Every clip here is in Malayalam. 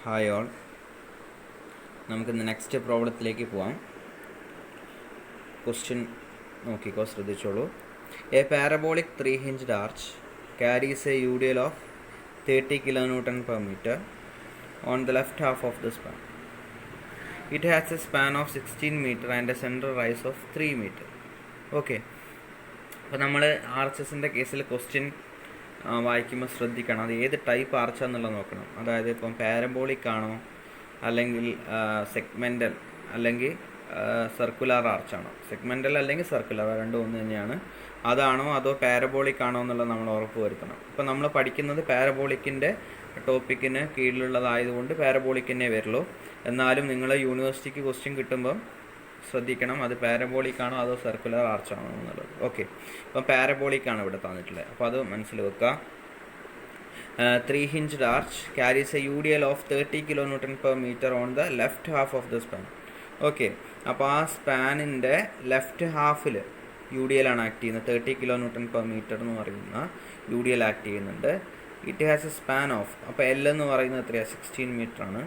ഹായ് ഓൾ, നമുക്കിന്ന് നെക്സ്റ്റ് പ്രോബ്ലത്തിലേക്ക് പോവാം. ക്വസ്റ്റ്യൻ നോക്കിക്കോ, ശ്രദ്ധിച്ചോളൂ. A parabolic 3-hinged arch carries a UDL of 30 kN per meter on the left half of the span. It has a span of 16 meter and a central rise of 3 meter. Okay, അപ്പോൾ നമ്മൾ ആർച്ചസിൻ്റെ കേസിൽ ക്വസ്റ്റ്യൻ വായിക്കുമ്പോൾ ശ്രദ്ധിക്കണം, അത് ഏത് ടൈപ്പ് ആർച്ചാന്നുള്ളത് നോക്കണം. അതായത് ഇപ്പം പാരബോളിക് ആണോ, അല്ലെങ്കിൽ സെഗ്മെൻ്റൽ, അല്ലെങ്കിൽ സർക്കുലർ ആർച്ചാണോ. സെഗ്മെൻ്റൽ അല്ലെങ്കിൽ സർക്കുലർ, രണ്ടും ഒന്ന് തന്നെയാണ്. അതാണോ അതോ പാരബോളിക് ആണോ എന്നുള്ളത് നമ്മൾ ഉറപ്പ് വരുത്തണം. ഇപ്പം നമ്മൾ പഠിക്കുന്നത് പാരബോളിക്കിൻ്റെ ടോപ്പിക്കിന് കീഴിലുള്ളതായതുകൊണ്ട് പാരബോളിക്കിനെ വരുള്ളൂ. എന്നാലും നിങ്ങൾ യൂണിവേഴ്സിറ്റിക്ക് ക്വസ്റ്റ്യൻ കിട്ടുമ്പം ശ്രദ്ധിക്കണം, അത് പാരബോളിക് ആണോ അതോ സർക്കുലർ ആർച്ചാണോ എന്നുള്ളത്. ഓക്കെ, ഇപ്പം പാരബോളിക് ആണ് ഇവിടെ തന്നിട്ടുള്ളത്, അപ്പോൾ അത് മനസ്സിൽ വെക്കുക. 3-hinged arch carries a UDL of 30 kN per meter on the left half of the span. Okay, അപ്പോൾ ആ സ്പാനിൻ്റെ ലെഫ്റ്റ് ഹാഫിൽ UDL ആണ് ആക്ട് ചെയ്യുന്നത്. 30 kN per meter എന്ന് പറയുന്ന UDL ആക്ട് ചെയ്യുന്നുണ്ട്. It has a span of, അപ്പോൾ L എന്ന് പറയുന്നത് എത്രയാണ്, 16 മീറ്റർ ആണ്.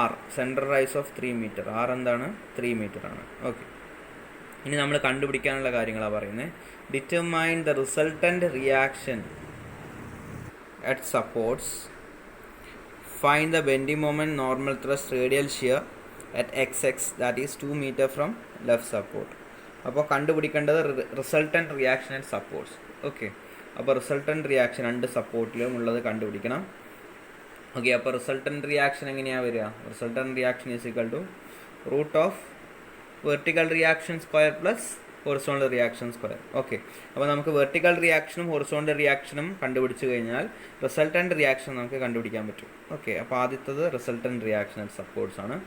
R central rise of 3 meter. R എന്താണ്, 3 മീറ്റർ ആണ്. ഓക്കെ, ഇനി നമ്മൾ കണ്ടുപിടിക്കാനുള്ള കാര്യങ്ങളാണ് പറയുന്നത്. Determine the resultant reaction at supports. Find the bending moment, normal thrust, radial shear at xx, that is 2 meter from left support. അപ്പോൾ കണ്ടുപിടിക്കേണ്ടത് resultant reaction at supports. Okay, അപ്പോൾ റിസൾട്ടൻ്റ് റിയാക്ഷൻ രണ്ട് സപ്പോർട്ടിലും ഉള്ളത് കണ്ടുപിടിക്കണം. ഓക്കെ, അപ്പോൾ റിസൾട്ടൻ്റ് റിയാക്ഷൻ എങ്ങനെയാണ് വരിക? Resultant reaction is equal to root of vertical reaction square plus horizontal reaction square. Okay, അപ്പോൾ നമുക്ക് വെർട്ടിക്കൽ റിയാക്ഷനും ഹൊറിസോണ്ടൽ റിയാക്ഷനും കണ്ടുപിടിച്ച് കഴിഞ്ഞാൽ റിസൾട്ടൻ്റ് റിയാക്ഷൻ നമുക്ക് കണ്ടുപിടിക്കാൻ പറ്റും. ഓക്കെ, അപ്പോൾ ആദ്യത്തത് റിസൾട്ടൻ്റ് റിയാക്ഷൻ അറ്റ് സപ്പോർട്ട്സ് ആണ്.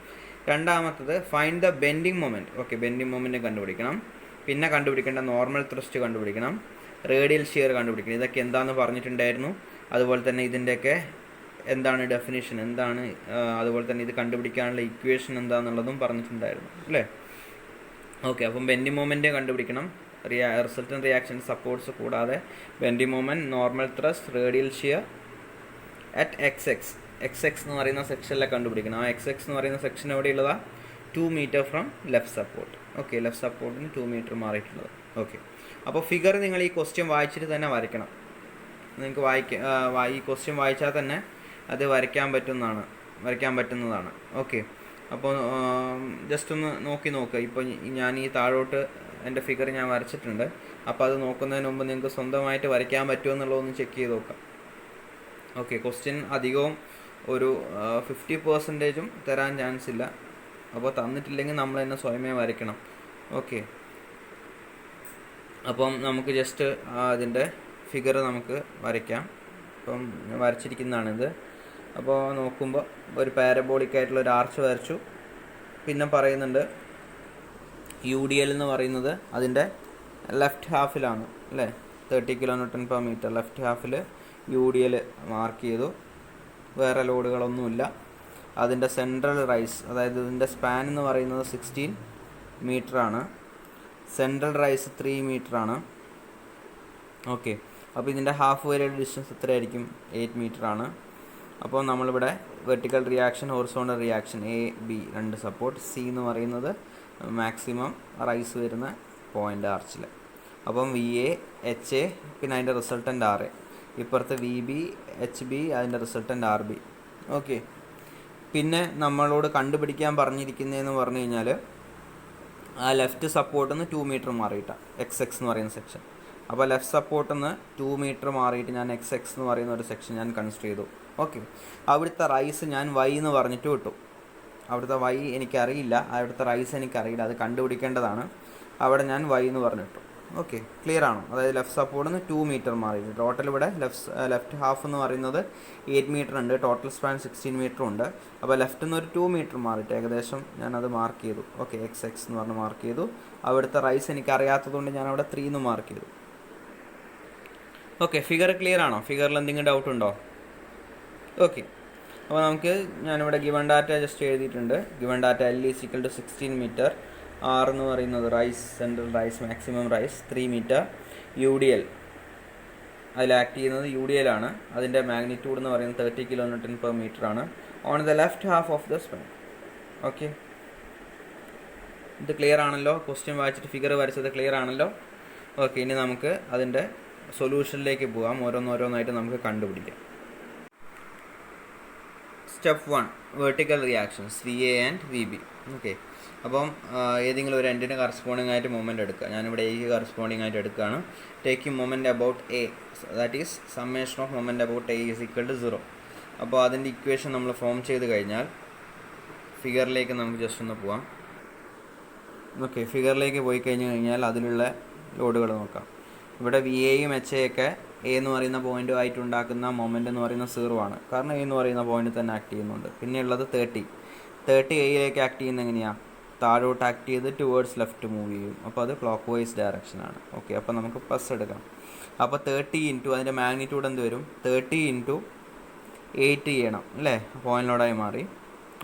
രണ്ടാമത്തത് find the bending moment. Okay, bending moment കണ്ടുപിടിക്കണം. പിന്നെ കണ്ടുപിടിക്കേണ്ട നോർമൽ ത്രസ്റ്റ് കണ്ടുപിടിക്കണം, റേഡിയൽ ഷിയർ കണ്ടുപിടിക്കണം. ഇതൊക്കെ എന്താണെന്ന് പറഞ്ഞിട്ടുണ്ടായിരുന്നു. അതുപോലെ തന്നെ ഇതിൻ്റെയൊക്കെ എന്താണ് ഡെഫിനിഷൻ, എന്താണ്, അതുപോലെ തന്നെ ഇത് കണ്ടുപിടിക്കാനുള്ള ഇക്വേഷൻ എന്താണെന്നുള്ളതും പറഞ്ഞിട്ടുണ്ടായിരുന്നു അല്ലേ. ഓക്കെ, അപ്പം ബെൻഡിങ് മൊമെൻറ്റ് കണ്ടുപിടിക്കണം, റിസൾട്ടൻ്റ് റിയാക്ഷൻ സപ്പോർട്ട്സ് കൂടാതെ bending moment, normal thrust, radial shear at X എന്ന് പറയുന്ന സെക്ഷനിലെ കണ്ടുപിടിക്കണം. ആ എക്സ് എന്ന് പറയുന്ന സെക്ഷൻ എവിടെയുള്ളതാ, 2 metre from left support. Okay, left സപ്പോർട്ടിന് 2 മീറ്റർ മാറിയിട്ടുള്ളത്. ഓക്കെ, അപ്പോൾ ഫിഗർ നിങ്ങൾ ഈ ക്വസ്റ്റ്യൻ വായിച്ചിട്ട് തന്നെ വരയ്ക്കണം. നിങ്ങൾക്ക് ഈ ക്വസ്റ്റ്യൻ വായിച്ചാൽ തന്നെ അത് വരയ്ക്കാൻ പറ്റുന്നതാണ്. ഓക്കെ, അപ്പോൾ ജസ്റ്റ് ഒന്ന് നോക്കുക. ഇപ്പോൾ ഞാൻ ഈ താഴോട്ട് എൻ്റെ ഫിഗർ ഞാൻ വരച്ചിട്ടുണ്ട്. അപ്പോൾ അത് നോക്കുന്നതിന് മുമ്പ് നിങ്ങൾക്ക് സ്വന്തമായിട്ട് വരയ്ക്കാൻ പറ്റുമോ എന്നുള്ളതൊന്ന് ചെക്ക് ചെയ്ത് നോക്കാം. ഓക്കെ, ക്വസ്റ്റ്യൻ അധികവും ഒരു 50% തരാൻ ചാൻസ് ഇല്ല. അപ്പോൾ തന്നിട്ടില്ലെങ്കിൽ നമ്മൾ തന്നെ സ്വയമേ വരയ്ക്കണം. ഓക്കെ, അപ്പം നമുക്ക് ജസ്റ്റ് അതിൻ്റെ ഫിഗർ നമുക്ക് വരയ്ക്കാം. അപ്പം വരച്ചിരിക്കുന്നതാണിത്. അപ്പോൾ നോക്കുമ്പോൾ ഒരു പാരബോളിക് ആയിട്ടുള്ള ഒരു ആർച്ച് വരച്ചു. പിന്നെ പറയുന്നുണ്ട് UDL എന്ന് പറയുന്നത് അതിൻ്റെ ലെഫ്റ്റ് ഹാഫിലാണ് അല്ലേ, 30 kN per meter ലെഫ്റ്റ് ഹാഫിൽ UDL മാർക്ക് ചെയ്തു. വേറെ ലോഡുകളൊന്നുമില്ല. അതിൻ്റെ സെൻട്രൽ റൈസ്, അതായത് ഇതിൻ്റെ സ്പാൻ എന്ന് പറയുന്നത് 16 മീറ്റർ ആണ്. സെൻട്രൽ റൈസ് 3 മീറ്റർ ആണ്. ഓക്കെ, അപ്പോൾ ഇതിൻ്റെ ഹാഫ് വരെയുള്ള ഡിസ്റ്റൻസ് എത്രയായിരിക്കും, 8 മീറ്റർ ആണ്. അപ്പോൾ നമ്മളിവിടെ vertical reaction, horizontal reaction AB രണ്ട് സപ്പോർട്ട്, C എന്ന് പറയുന്നത് മാക്സിമം റൈസ് വരുന്ന പോയിൻ്റ് ആർച്ചിൽ. അപ്പം VA, HA, പിന്നെ അതിൻ്റെ റിസൾട്ടൻ്റ് RA. ഇപ്പുറത്ത് VB, HB, അതിൻ്റെ റിസൾട്ടൻ്റ് RB. ഓക്കെ, പിന്നെ നമ്മളോട് കണ്ടുപിടിക്കാൻ പറഞ്ഞിരിക്കുന്നതെന്ന് പറഞ്ഞു കഴിഞ്ഞാൽ ആ ലെഫ്റ്റ് സപ്പോർട്ടിൽ നിന്ന് 2 മീറ്റർ മാറിയിട്ടാണ് XX എന്ന് പറയുന്ന സെക്ഷൻ. അപ്പോൾ ലെഫ്റ്റ് സപ്പോർട്ടിൽ നിന്ന് 2 മീറ്റർ മാറിയിട്ട് ഞാൻ XX എന്ന് പറയുന്ന ഒരു സെക്ഷൻ ഞാൻ കൺസിഡർ ചെയ്തു. ഓക്കെ, അവിടുത്തെ റൈസ് ഞാൻ Y എന്ന് പറഞ്ഞിട്ട് വിട്ടു. അവിടുത്തെ Y എനിക്കറിയില്ല, അവിടുത്തെ റൈസ് എനിക്കറിയില്ല, അത് കണ്ടുപിടിക്കേണ്ടതാണ്. അവിടെ ഞാൻ Y എന്ന് പറഞ്ഞിട്ടു. ഓക്കെ, ക്ലിയർ ആണോ? അതായത് ലെഫ്റ്റ് സപ്പോർട്ടിൽ നിന്ന് 2 മീറ്റർ മാറിയിട്ട് ടോട്ടൽ ഇവിടെ ലെഫ്റ്റ് ഹാഫ് എന്ന് പറയുന്നത് 8 മീറ്റർ ഉണ്ട്, ടോട്ടൽ സ്പാൻ 16 മീറ്റർ ഉണ്ട്. അപ്പോൾ ലെഫ്റ്റിൽ നിന്ന് ഒരു 2 മീറ്റർ മാറിയിട്ട് ഏകദേശം ഞാനത് മാർക്ക് ചെയ്തു. ഓക്കെ, XX എന്ന് പറഞ്ഞ് മാർക്ക് ചെയ്തു. അവിടുത്തെ റൈസ് എനിക്ക് അറിയാത്തതുകൊണ്ട് ഞാൻ അവിടെ 3 എന്ന് മാർക്ക് ചെയ്തു. ഓക്കെ, ഫിഗർ ക്ലിയർ ആണോ? ഫിഗറിൽ എന്തെങ്കിലും ഡൗട്ട് ഉണ്ടോ? ഓക്കെ, അപ്പോൾ നമുക്ക് ഞാനിവിടെ ഗിവൺ ഡാറ്റ ജസ്റ്റ് എഴുതിയിട്ടുണ്ട്. Given data L = 16 meter, R എന്ന് പറയുന്നത് rise, central rise, maximum rise 3 meter, UDL അതിൽ ആക്ട് ചെയ്യുന്നത് യു ഡി എല്ലാണ്. അതിൻ്റെ മാഗ്നിറ്റ്യൂഡ് എന്ന് പറയുന്നത് 30 kN/m ആണ് on the left half of the span. Okay, ഇത് ക്ലിയർ ആണല്ലോ? ക്വസ്റ്റ്യൻ വായിച്ചിട്ട് ഫിഗർ വരച്ചത് ക്ലിയർ ആണല്ലോ? ഓക്കെ, ഇനി നമുക്ക് അതിൻ്റെ സൊല്യൂഷനിലേക്ക് പോകാം. ഓരോന്നോരോന്നായിട്ട് നമുക്ക് കണ്ടുപിടിക്കാം. Step 1, vertical reactions VA and VB. Okay, അപ്പം ഏതെങ്കിലും ഒരു എൻഡിന് കറസ്പോണ്ടിങ് ആയിട്ട് മൊമെൻ്റ് എടുക്കുക. ഞാനിവിടെ എക്ക് കറസ്പോണ്ടിങ് ആയിട്ട് എടുക്കുകയാണ്. Taking moment about A, that is summation of moment about A is equal to 0. അപ്പോൾ അതിൻ്റെ ഇക്വേഷൻ നമ്മൾ ഫോം ചെയ്ത് കഴിഞ്ഞാൽ ഫിഗറിലേക്ക് നമുക്ക് ജസ്റ്റ് ഒന്ന് പോവാം. ഓക്കെ, ഫിഗറിലേക്ക് പോയി കഴിഞ്ഞാൽ അതിലുള്ള ലോഡുകൾ നോക്കാം. ഇവിടെ VAയും HAയൊക്കെ എ എന്ന് പറയുന്ന പോയിൻ്റുമായിട്ട് ഉണ്ടാക്കുന്ന മൊമെൻ്റ് എന്ന് പറയുന്ന 0 ആണ്. കാരണം എ എന്ന് പറയുന്ന പോയിന്റ് തന്നെ ആക്ട് ചെയ്യുന്നുണ്ട്. പിന്നെ ഉള്ളത് 30 എയിലേക്ക് ആക്ട് ചെയ്യുന്നത് എങ്ങനെയാണ്? താഴോട്ട് ആക്ട് ചെയ്ത് ടുവേർഡ്സ് ലെഫ്റ്റ് മൂവ് ചെയ്യും. അപ്പോൾ അത് ക്ലോക്ക് വൈസ് ഡയറക്ഷനാണ്. ഓക്കെ, അപ്പോൾ നമുക്ക് പ്ലസ് എടുക്കാം. അപ്പോൾ 30 ഇൻറ്റു അതിൻ്റെ മാഗ്നിറ്റ്യൂഡ് എന്ത് വരും? 30 ഇൻറ്റു 8 ചെയ്യണം അല്ലേ? പോയിന്റ് ലോഡായി മാറി.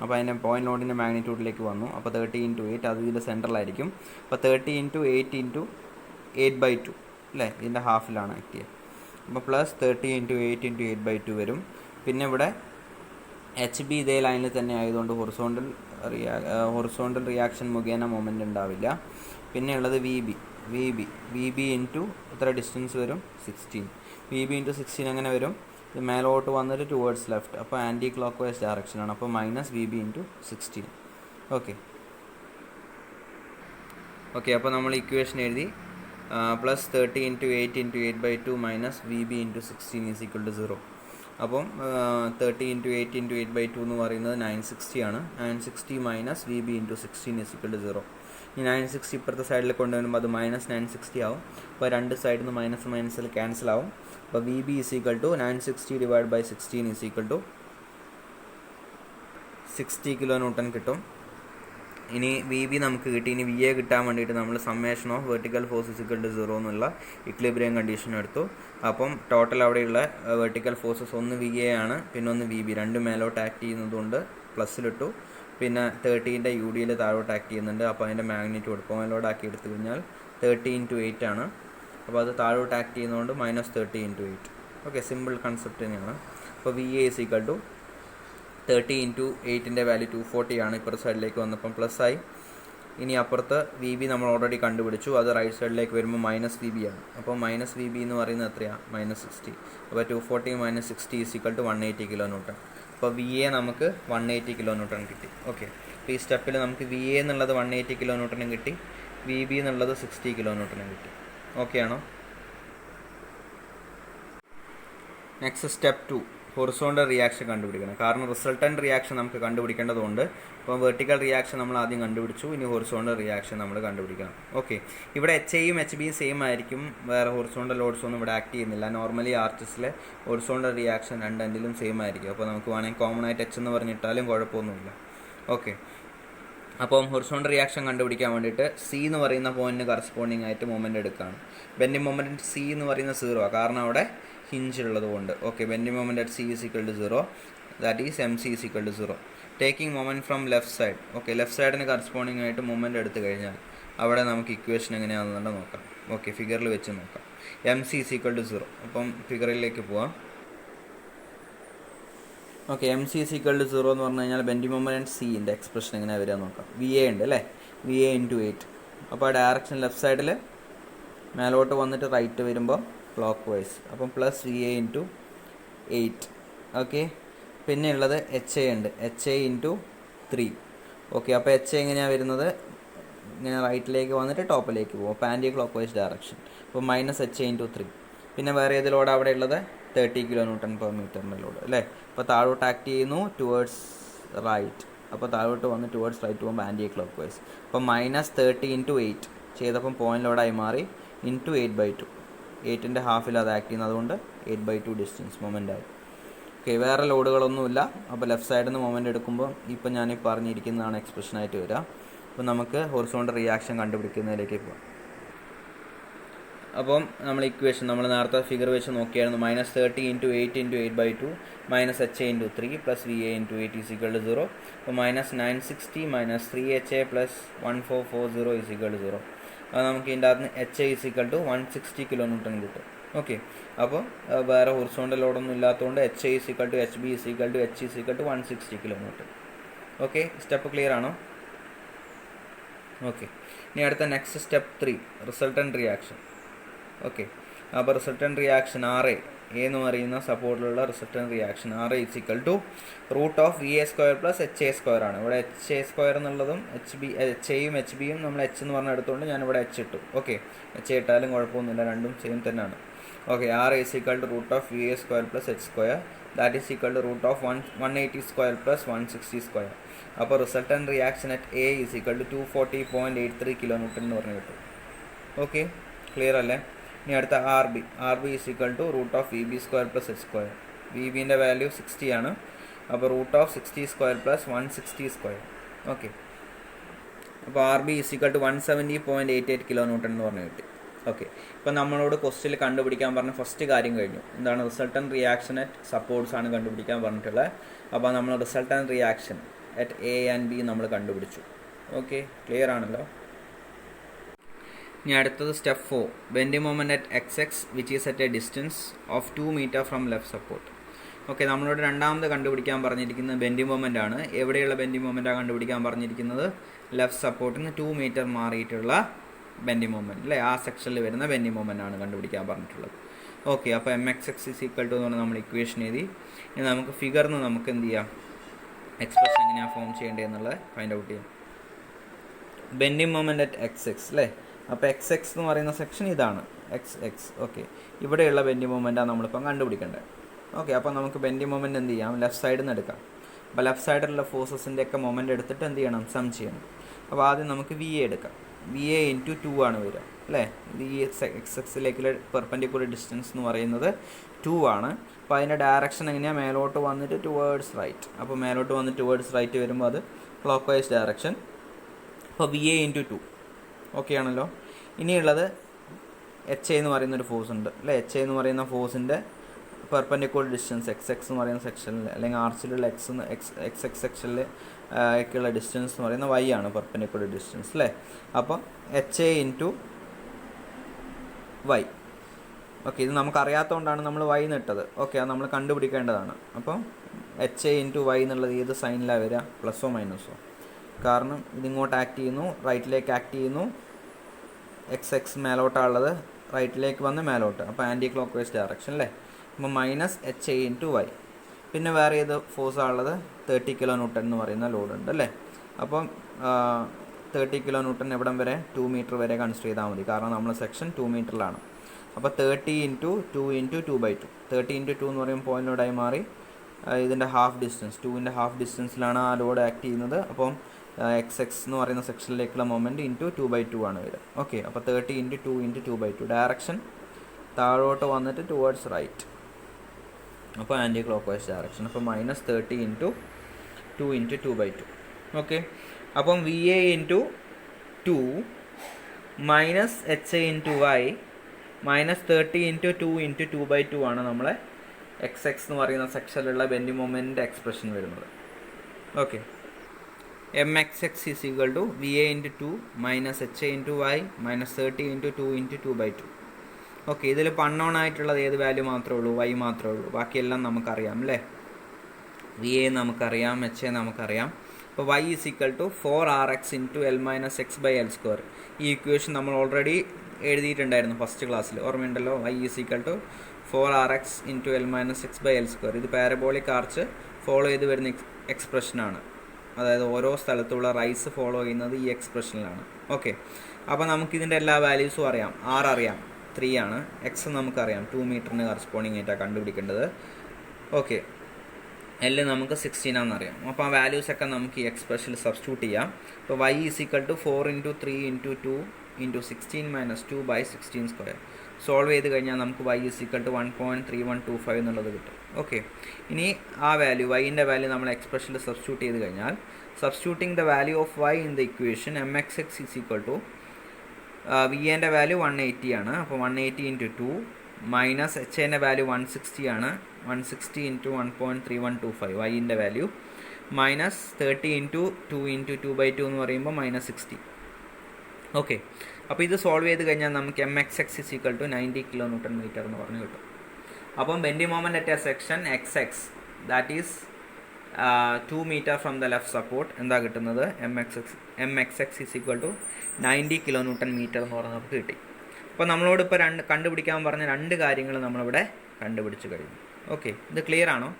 അപ്പോൾ അതിൻ്റെ പോയിന്റ് ലോഡിൻ്റെ മാഗ്നിറ്റ്യൂഡിലേക്ക് വന്നു. അപ്പോൾ 30 ഇൻറ്റു 8 അത് ഇതിൻ്റെ സെൻറ്ററിലായിരിക്കും. അപ്പോൾ 30 ഇൻറ്റു 8 ഇൻറ്റു 8/2 അല്ലേ? ഇതിൻ്റെ ഹാഫിലാണ് ആക്ട് ചെയ്യുക. അപ്പോൾ പ്ലസ് 30 ഇൻറ്റു 8 ഇൻറ്റു 8/2 വരും. പിന്നെ ഇവിടെ HB ഇതേ ലൈനിൽ തന്നെ ആയതുകൊണ്ട് ഹൊറിസോണ്ടൽ റിയാക്ഷൻ മുഖേന മൊമെൻ്റ് ഉണ്ടാവില്ല. പിന്നെ ഉള്ളത് VB ഇൻറ്റു എത്ര ഡിസ്റ്റൻസ് വരും? 16. VB ഇൻറ്റു 16 എങ്ങനെ വരും? ഇത് മേലോട്ട് വന്നിട്ട് ടുവേർഡ്സ് ലെഫ്റ്റ്. അപ്പോൾ ആൻറ്റി ക്ലോക്ക് വൈസ് ഡയറക്ഷനാണ്. അപ്പോൾ മൈനസ് VB ഇൻറ്റു 16. ഓക്കെ, അപ്പോൾ നമ്മൾ ഇക്വേഷൻ എഴുതി. Plus 30 into 8 into 8/2 minus VB into 16 is equal to 0. അപ്പം 30 ഇൻറ്റു 8 ഇൻറ്റു 8/2 എന്ന് പറയുന്നത് 960 ആണ്. 960 minus VB into 16 is equal to 0. ഈ 960 ഇപ്പുറത്തെ സൈഡിൽ കൊണ്ടുവരുമ്പോൾ അത് മൈനസ് 960 ആവും. അപ്പോൾ രണ്ട് സൈഡിൽ നിന്ന് മൈനസിൽ ക്യാൻസൽ ആവും. അപ്പോൾ VB is equal to 960 divide by 16 is equal to 60 kN കിട്ടും. ഇനി VB നമുക്ക് കിട്ടി. ഇനി VA കിട്ടാൻ വേണ്ടിയിട്ട് നമ്മൾ summation of vertical force is equal to 0 എന്നുള്ള ഇക്വിലിബ്രിയം കണ്ടീഷൻ എടുത്തു. അപ്പം ടോട്ടൽ അവിടെയുള്ള വെർട്ടിക്കൽ ഫോഴ്സസ് ഒന്ന് VA ആണ്, പിന്നെ ഒന്ന് VB. രണ്ട് മേലോട്ട് ആക്ട് ചെയ്യുന്നതുകൊണ്ട് പ്ലസ്സിലിട്ടു. പിന്നെ 30ൻ്റെ UDയിൽ താഴോട്ട് ആക്ട് ചെയ്യുന്നുണ്ട്. അപ്പോൾ അതിൻ്റെ മാഗ്നിറ്റ്യൂഡ് പോയിലോട്ട് ആക്കി എടുത്തു കഴിഞ്ഞാൽ 30 ഇൻറ്റു 8 ആണ്. അപ്പോൾ അത് താഴോട്ട് ആക്ട് ചെയ്യുന്നതുകൊണ്ട് minus 30 into 8. Okay, simple concept തന്നെയാണ്. അപ്പോൾ VA is equal to 30 into 8ൻ്റെ വാല്യൂ 240 ആണ്. ഇപ്പുറത്തെ സൈഡിലേക്ക് വന്നപ്പം പ്ലസ് ആയി. ഇനി അപ്പുറത്ത് VB നമ്മൾ ഓൾറെഡി കണ്ടുപിടിച്ചു. അത് റൈറ്റ് സൈഡിലേക്ക് വരുമ്പോൾ മൈനസ് VB ആണ്. അപ്പോൾ മൈനസ് VB എന്ന് പറയുന്നത് എത്രയാണ്? മൈനസ് 60. അപ്പോൾ 240 minus 60 is equal to 180 kN. അപ്പോൾ VA നമുക്ക് 180 kN കിട്ടി. ഓക്കെ, അപ്പോൾ ഈ സ്റ്റെപ്പിൽ നമുക്ക് VA എന്നുള്ളത് 180 kN കിട്ടി, VB എന്നുള്ളത് 60 kN കിട്ടി. ഓക്കെ ആണോ? നെക്സ്റ്റ് സ്റ്റെപ്പ് 2, ഹൊറിസോണ്ടൽ റിയാക്ഷൻ കണ്ടുപിടിക്കണം. കാരണം റിസൾട്ടൻറ്റ് റിയാക്ഷൻ നമുക്ക് കണ്ടുപിടിക്കേണ്ടതുണ്ട്. അപ്പോൾ വെർട്ടിക്കൽ റിയാക്ഷൻ നമ്മൾ ആദ്യം കണ്ടുപിടിച്ചു. ഇനി ഹൊറിസോണ്ടൽ റിയാക്ഷൻ നമ്മൾ കണ്ടുപിടിക്കണം. ഓക്കെ, ഇവിടെ HAയും HBയും സെയിം ആയിരിക്കും. വേറെ ഹൊറിസോണ്ടൽ ലോഡ്സ് ഒന്നും ഇവിടെ ആക്ട് ചെയ്യുന്നില്ല. നോർമലി ആർച്ചിസിലെ ഹൊറിസോണ്ടൽ റിയാക്ഷൻ രണ്ട് എൻഡിലും സെയിം ആയിരിക്കും. അപ്പോൾ നമുക്ക് വേണമെങ്കിൽ കോമൺ ആയിട്ട് H എന്ന് പറഞ്ഞിട്ടാലും കുഴപ്പമൊന്നുമില്ല. ഓക്കെ, അപ്പം ഹൊറിസോണ്ടൽ റിയാക്ഷൻ കണ്ടുപിടിക്കാൻ വേണ്ടിയിട്ട് C എന്ന് പറയുന്ന പോയിന്റിന് കറസ്പോണ്ടിങ് ആയിട്ട് മൊമെൻ്റ് എടുക്കുകയാണ്. ബെൻഡിങ് മൊമെൻറ്റ് C എന്ന് പറയുന്ന 0 ആണ്, കാരണം അവിടെ ഹിഞ്ച് ഉള്ളത് കൊണ്ട്. Okay, bending moment at C is equal to 0, that is MC is equal to 0. Taking moment from left side. Okay, left സൈഡിന് കറസ്പോണ്ടിങ് ആയിട്ട് മൊമെൻറ്റ് എടുത്തു കഴിഞ്ഞാൽ അവിടെ നമുക്ക് ഇക്വേഷൻ എങ്ങനെയാണെന്നുള്ളത് നോക്കാം. ഓക്കെ, ഫിഗറിൽ വെച്ച് നോക്കാം. MC is equal to 0. അപ്പം ഫിഗറിലേക്ക് പോവാം. Okay, MC is equal to 0 എന്ന് പറഞ്ഞു കഴിഞ്ഞാൽ ബെൻഡിങ് മൊമെൻറ്റ് Cൻ്റെ എക്സ്പ്രഷൻ എങ്ങനെയാണ് വരിക നോക്കാം. VA ഉണ്ട് അല്ലേ? VA into 8. അപ്പോൾ ആ ഡയറക്ഷൻ ലെഫ്റ്റ് സൈഡിൽ മേലോട്ട് വന്നിട്ട് റൈറ്റ് വരുമ്പോൾ ക്ലോക്ക് വൈസ്. അപ്പം പ്ലസ് VA ഇൻറ്റു 8. ഓക്കെ, പിന്നെ ഉള്ളത് HA ഉണ്ട്. HA into 3. ഓക്കെ, അപ്പോൾ HA എങ്ങനെയാണ് വരുന്നത്? ഇങ്ങനെ റൈറ്റിലേക്ക് വന്നിട്ട് ടോപ്പിലേക്ക് പോകും. അപ്പോൾ ആൻറ്റി ക്ലോക്ക് വൈസ് ഡയറക്ഷൻ. അപ്പോൾ മൈനസ് HA ഇൻറ്റു 3. പിന്നെ വേറെ ഏത് ലോഡ് അവിടെ ഉള്ളത്? 30 kN/m ലോഡ് അല്ലേ? അപ്പോൾ താഴോട്ട് ആക്ട് ചെയ്യുന്നു ടുവേർഡ്സ് റൈറ്റ്. അപ്പോൾ താഴോട്ട് വന്ന് ടുവേർഡ്സ് റൈറ്റ് പോകുമ്പോൾ ആൻറ്റി ക്ലോക്ക് വൈസ്. അപ്പോൾ മൈനസ് 30 ഇൻറ്റു 8 ചെയ്തപ്പം പോയിന്റ് ലോഡായി മാറി ഇൻറ്റു 8/2. 8ൻ്റെ ഹാഫിൽ അത് ആക്ട് ചെയ്യുന്നത്, അതുകൊണ്ട് 8/2 ഡിസ്റ്റൻസ് മൊമെൻ്റ് ആയി. ഓക്കെ, വേറെ ലോഡുകളൊന്നുമില്ല. അപ്പോൾ ലെഫ്റ്റ് സൈഡിൽ നിന്ന് മൊമെൻ്റ് എടുക്കുമ്പോൾ ഇപ്പോൾ ഞാൻ പറഞ്ഞിരിക്കുന്നതാണ് എക്സ്പ്രഷനായിട്ട് വരിക. അപ്പോൾ നമുക്ക് ഹൊറിസോണ്ടൽ റിയാക്ഷൻ കണ്ടുപിടിക്കുന്നതിലേക്ക് പോകാം. അപ്പം നമ്മൾ ഇക്വേഷൻ നമ്മൾ നേരത്തെ ഫിഗർ വെച്ച് നോക്കിയായിരുന്നു. Minus 30 into 8 into 8/2 minus HA into 3 plus VA into 8 is equal to 0. അപ്പോൾ minus 960 minus 3HA plus 1440 is equal to 0. അത് നമുക്ക് ഇതിൻ്റെ അകത്ത് HA is equal to 160 kN കിട്ടും. ഓക്കെ, അപ്പോൾ വേറെ ഹൊറിസോണ്ടൽ ലോഡൊന്നും ഇല്ലാത്തതുകൊണ്ട് HI = HB = H = 160 kN. Okay, step clear ആണോ? ഓക്കെ, ഇനി അടുത്ത next step 3 resultant reaction. Okay, അപ്പോൾ റിസൾട്ടൻറ്റ് റിയാക്ഷൻ RA എന്ന് പറയുന്ന സപ്പോർട്ടിലുള്ള resultant reaction RA = √VA² + HA² ആണ്. ഇവിടെ HA² എന്നുള്ളതും HAയും HBയും നമ്മൾ H എന്ന് പറഞ്ഞ എടുത്തുകൊണ്ട് ഞാനിവിടെ H ഇട്ടു. ഓക്കെ, H ഇട്ടാലും കുഴപ്പമൊന്നുമില്ല, രണ്ടും സെയിം തന്നെയാണ്. Okay, RA = √VA² + H², that is equal to √180² + 160². അപ്പോൾ resultant reaction at A is equal to 240.83 kN എന്ന് പറഞ്ഞു കിട്ടും. ഓക്കെ, ക്ലിയർ അല്ലേ? ഇനി അടുത്ത RB is equal to √VB² + H². VBൻ്റെ value 60 ആണ്, അപ്പോൾ √60² + 160². ഓക്കെ, അപ്പോൾ RB is equal to 170.88 kN എന്ന് പറഞ്ഞു കിട്ടി. ഓക്കെ, ഇപ്പോൾ നമ്മളോട് ക്വസ്റ്റ്യനിൽ കണ്ടുപിടിക്കാൻ പറഞ്ഞ ഫസ്റ്റ് കാര്യം കഴിഞ്ഞു. എന്താണ്? റിസൾട്ടൻറ്റ് റിയാക്ഷൻ അറ്റ് സപ്പോർട്ട്സ് ആണ് കണ്ടുപിടിക്കാൻ പറഞ്ഞിട്ടുള്ളത്. അപ്പോൾ നമ്മൾ resultant reaction at A and B നമ്മൾ കണ്ടുപിടിച്ചു. ഓക്കെ, ക്ലിയർ ആണല്ലോ? ഇനി അടുത്തത് step 4 bending moment at XX which is at A distance of 2 meter from left support. Okay, നമ്മളോട് രണ്ടാമത് കണ്ടുപിടിക്കാൻ പറഞ്ഞിരിക്കുന്നത് ബെൻഡിങ് മൊമെൻ്റ് ആണ്. എവിടെയുള്ള ബെൻഡിങ് മൊമെൻറ്റാണ് കണ്ടുപിടിക്കാൻ പറഞ്ഞിരിക്കുന്നത്? ലെഫ്റ്റ് സപ്പോർട്ടിന് 2 meter മാറിയിട്ടുള്ള ബെൻഡിങ് മൊമെൻറ്റ് അല്ലേ, ആ സെക്ഷനിൽ വരുന്ന ബെൻഡിങ് മൊമെൻ്റ് ആണ് കണ്ടുപിടിക്കാൻ പറഞ്ഞിട്ടുള്ളത്. ഓക്കെ, അപ്പോൾ MXX = എന്ന് പറഞ്ഞാൽ നമ്മൾ ഇക്വേഷൻ എഴുതി. ഇനി നമുക്ക് ഫിഗറിന് നമുക്ക് എന്ത് ചെയ്യാം, എക്സ്പ്രഷൻ എങ്ങനെയാണ് ഫോം ചെയ്യേണ്ടത് എന്നുള്ളത് ഫൈൻഡ് ഔട്ട് ചെയ്യാം. ബെൻഡിങ് മൊമെൻറ്റ് അറ്റ് XX അല്ലേ, അപ്പോൾ XX എന്ന് പറയുന്ന സെക്ഷൻ ഇതാണ് XX. ഓക്കെ, ഇവിടെയുള്ള ബെൻഡിങ് മൊമെൻറ്റാണ് നമ്മളിപ്പം കണ്ടുപിടിക്കേണ്ടത്. ഓക്കെ, അപ്പോൾ നമുക്ക് ബെൻഡിങ് മൊമെൻറ്റ് എന്ത് ചെയ്യാം, ലെഫ്റ്റ് സൈഡിൽ നിന്ന് എടുക്കാം. അപ്പോൾ ലെഫ്റ്റ് സൈഡിലുള്ള ഫോഴ്സസിൻ്റെ ഒക്കെ മൊമെൻറ്റ് എടുത്തിട്ട് എന്ത് ചെയ്യണം, സം ചെയ്യണം. അപ്പോൾ ആദ്യം നമുക്ക് VA എടുക്കാം. VA × 2 ആണ് വരിക അല്ലേ. ഇത് ഈ XXലേക്കുള്ള പെർപെൻഡിക്കുലർ ഡിസ്റ്റൻസ് എന്ന് പറയുന്നത് 2 ആണ്. അപ്പോൾ അതിൻ്റെ ഡയറക്ഷൻ എങ്ങനെയാണ്, മേലോട്ട് വന്നിട്ട് ടുവേർഡ്സ് റൈറ്റ്. അപ്പോൾ മേലോട്ട് വന്ന് ടുവേർഡ്സ് റൈറ്റ് വരുമ്പോൾ അത് ക്ലോക്ക് വൈസ് ഡയറക്ഷൻ. അപ്പോൾ VA × 2 ഓക്കെ ആണല്ലോ. ഇനിയുള്ളത് HA എന്ന് പറയുന്നൊരു ഫോഴ്സ് ഉണ്ട് അല്ലേ. HA എന്ന് പറയുന്ന ഫോഴ്സിൻ്റെ പെർപെൻഡിക്കുലർ ഡിസ്റ്റൻസ് XX എന്ന് പറയുന്ന സെക്ഷനിൽ അല്ലെങ്കിൽ ആർച്ചിലുള്ള XX സെക്ഷനിൽ ഒക്കെയുള്ള ഡിസ്റ്റൻസ് എന്ന് പറയുന്ന Y ആണ് പെർപെൻഡിക്കുലർ ഡിസ്റ്റൻസ് അല്ലേ. അപ്പം HA × Y. ഓക്കെ, ഇത് നമുക്കറിയാത്തതുകൊണ്ടാണ് നമ്മൾ Y നിട്ടത്. ഓക്കെ, അത് നമ്മൾ കണ്ടുപിടിക്കേണ്ടതാണ്. അപ്പം HA × Y എന്നുള്ളത് ഏത് സൈനിലാണ് വരിക, പ്ലസ്സോ മൈനസോ? കാരണം ഇതിങ്ങോട്ട് ആക്ട് ചെയ്യുന്നു, റൈറ്റിലേക്ക് ആക്ട് ചെയ്യുന്നു. XX മേലോട്ടാണുള്ളത്, റൈറ്റിലേക്ക് വന്ന് മേലോട്ട്, അപ്പോൾ ആൻറ്റി ക്ലോക്ക് വൈസ് ഡയറക്ഷൻ അല്ലേ. അപ്പോൾ -HA × Y. പിന്നെ വേറെ ഏത് ഫോഴ്സാണുള്ളത്, 30 kN എന്ന് പറയുന്ന ലോഡ് ഉണ്ട് അല്ലേ. അപ്പം 30 kN എവിടം വരെ, 2 meter വരെ കൺസിഡർ ചെയ്താൽ മതി, കാരണം നമ്മൾ സെക്ഷൻ 2 meterലാണ്. അപ്പോൾ 30 × 2 × 2/2. 30 × 2 എന്ന് പറയുമ്പോൾ പോയിന്റ് ലോഡായി മാറി. ഇതിൻ്റെ ഹാഫ് ഡിസ്റ്റൻസ്, 2ൻ്റെ ഹാഫ് ഡിസ്റ്റൻസിലാണ് ആ ലോഡ് ആക്ട് ചെയ്യുന്നത്. അപ്പം XX എന്ന് പറയുന്ന സെക്ഷനിലേക്കുള്ള മൊമെൻറ്റ് × 2/2 ആണ് വരിക. ഓക്കെ, അപ്പോൾ 30 × 2 × 2/2. ഡയറക്ഷൻ താഴോട്ട് വന്നിട്ട് ടുവേർഡ്സ് റൈറ്റ്, അപ്പോൾ ആൻറ്റി ക്ലോക്ക് വൈസ് ഡയറക്ഷൻ. അപ്പോൾ -30 × 2 × 2/2. ഓക്കെ, അപ്പം VA × 2 -HA × Y -30 × 2 × 2/2 ആണ് നമ്മളെ XX എന്ന് പറയുന്ന സെക്ഷനിലുള്ള ബെൻഡിങ് മൊമെൻറ്റിൻ്റെ എക്സ്പ്രഷൻ വരുന്നത്. Okay, MXX = VA × 2 -HA × Y -30 × 2 × 2/2. Okay, ഇതിൽ അൺനോൺ ആയിട്ടുള്ളത് ഏത് വാല്യൂ മാത്രമേ ഉള്ളൂ, Y മാത്രമേ ഉള്ളൂ. ബാക്കിയെല്ലാം നമുക്കറിയാം അല്ലേ. VA നമുക്കറിയാം, HA നമുക്കറിയാം. അപ്പോൾ Y = 4RX × L - x/L². ഈ ഇക്വേഷൻ നമ്മൾ ഓൾറെഡി എഴുതിയിട്ടുണ്ടായിരുന്നു ഫസ്റ്റ് ക്ലാസ്സിൽ, ഓർമ്മയുണ്ടല്ലോ. Y = 4RX × L - x/L². ഇത് പാരബോളിക് ആർച്ച് ഫോളോ ചെയ്ത് വരുന്ന എക്സ്പ്രഷനാണ്. അതായത് ഓരോ സ്ഥലത്തുള്ള റൈസ് ഫോളോ ചെയ്യുന്നത് ഈ എക്സ്പ്രഷനിലാണ്. ഓക്കെ, അപ്പോൾ നമുക്കിതിൻ്റെ എല്ലാ വാല്യൂസും അറിയാം. R അറിയാം, 3 ആണ്. X നമുക്കറിയാം, 2 meterന് കറസ്പോണ്ടിങ് ആയിട്ടാണ് കണ്ടുപിടിക്കേണ്ടത്. ഓക്കെ, L നമുക്ക് 16 ആണെന്നറിയാം. അപ്പോൾ ആ വാല്യൂസൊക്കെ നമുക്ക് ഈ എക്സ്പ്രഷനിൽ സബ്സ്റ്റിറ്റ്യൂട്ട് ചെയ്യാം. അപ്പോൾ Y = 4 × 3 × 2 × 16 - 2/16². സോൾവ് ചെയ്ത് കഴിഞ്ഞാൽ നമുക്ക് Y = 1.3125 എന്നുള്ളത് കിട്ടും. ഓക്കെ, ഇനി ആ വാല്യൂ, Yൻ്റെ വാല്യൂ നമ്മൾ എക്സ്പ്രഷനിൽ സബ്സ്റ്റിറ്റ്യൂട്ട് ചെയ്ത് കഴിഞ്ഞാൽ, substituting the value of Y in the equation MXX = VAൻ്റെ വാല്യൂ 180 ആണ്. അപ്പോൾ 180 × 2 HAൻ്റെ വാല്യൂ 160 ആണ്. 160 × 1.3125 Yൻ്റെ വാല്യൂ -30 × 2 × 2/2 എന്ന് പറയുമ്പോൾ -60. ഓക്കെ, അപ്പോൾ ഇത് സോൾവ് ചെയ്ത് കഴിഞ്ഞാൽ നമുക്ക് MXX is equal to 90 kN എന്ന് പറഞ്ഞു കിട്ടും. അപ്പം bending moment at a section XX that is 2 meter from the left support എന്താ കിട്ടുന്നത്, MXX is equal to 90 kN എന്ന് പറഞ്ഞ് നമുക്ക് കിട്ടി. അപ്പോൾ നമ്മളോട് ഇപ്പോൾ കണ്ടുപിടിക്കാൻ പറഞ്ഞ രണ്ട് കാര്യങ്ങൾ നമ്മളിവിടെ കണ്ടുപിടിച്ച് കഴിഞ്ഞു. ഓക്കെ, ഇത് ക്ലിയർ ആണോ?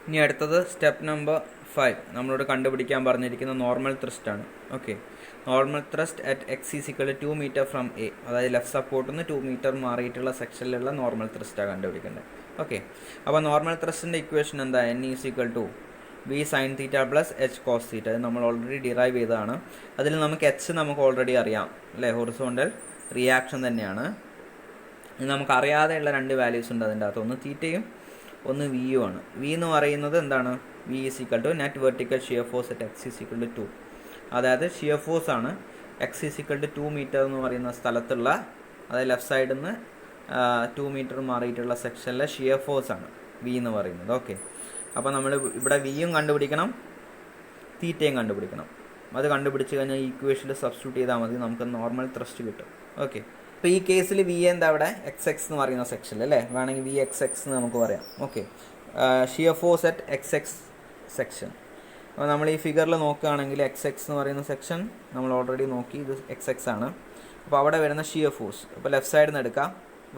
ഇനി അടുത്തത് സ്റ്റെപ്പ് നമ്പർ 5 നമ്മളോട് കണ്ടുപിടിക്കാൻ പറഞ്ഞിരിക്കുന്ന നോർമൽ ത്രസ്റ്റ് ആണ്. Okay, normal thrust at X is equal to 2 meter from A, അതായത് ലെഫ്റ്റ് സപ്പോർട്ടിൽ നിന്ന് 2 meter മാറിയിട്ടുള്ള സെക്ഷനിലുള്ള നോർമൽ ത്രസ്റ്റാണ് കണ്ടുപിടിക്കേണ്ടത്. ഓക്കെ, അപ്പോൾ നോർമൽ ത്രസ്റ്റിൻ്റെ ഇക്വേഷൻ എന്താ, N is equal to V sin theta plus H cos theta. അത് നമ്മൾ ഓൾറെഡി ഡിറൈവ് ചെയ്തതാണ്. അതിൽ നമുക്ക് H നമുക്ക് ഓൾറെഡി അറിയാം അല്ലേ, ഹൊറിസോണ്ടൽ റിയാക്ഷൻ തന്നെയാണ്. നമുക്കറിയാതെയുള്ള 2 വാല്യൂസ് ഉണ്ട് അതിൻ്റെ അകത്ത്, ഒന്ന് തീറ്റയും ഒന്ന് വിയും ആണ്. വി എന്ന് പറയുന്നത് എന്താണ്, V is equal to net vertical shear force at X is equal to 2. അതായത് ഷിയർ ഫോഴ്സ് ആണ് X is equal to 2 meter എന്ന് പറയുന്ന സ്ഥലത്തുള്ള, അതായത് ലെഫ്റ്റ് സൈഡിൽ നിന്ന് 2 meter മാറിയിട്ടുള്ള സെക്ഷനിലെ ഷിയർ ഫോഴ്സ് ആണ് വി എന്ന് പറയുന്നത്. ഓക്കെ, അപ്പോൾ നമ്മൾ ഇവിടെ വിയും കണ്ടുപിടിക്കണം, തീറ്റയും കണ്ടുപിടിക്കണം. അത് കണ്ടുപിടിച്ച് കഴിഞ്ഞാൽ ഈ ഇക്വേഷനിൽ സബ്സ്റ്റിറ്റ്യൂട്ട് ചെയ്താൽ മതി, നമുക്ക് നോർമൽ ത്രസ്റ്റ് കിട്ടും. ഓക്കെ, അപ്പോൾ ഈ കേസിൽ വി എന്താ അവിടെ XX എന്ന് പറയുന്ന സെക്ഷനിൽ അല്ലേ, വേണമെങ്കിൽ VXX എന്ന് നമുക്ക് പറയാം. Okay, shear force at XX section. അപ്പോൾ നമ്മൾ ഈ ഫിഗറിൽ നോക്കുകയാണെങ്കിൽ XX എന്ന് പറയുന്ന സെക്ഷൻ നമ്മൾ ഓൾറെഡി നോക്കി, ഇത് XX ആണ്. അപ്പോൾ അവിടെ വരുന്ന ഷിയർ ഫോഴ്സ്, അപ്പോൾ ലെഫ്റ്റ് സൈഡിൽ നിന്ന് എടുക്കാം,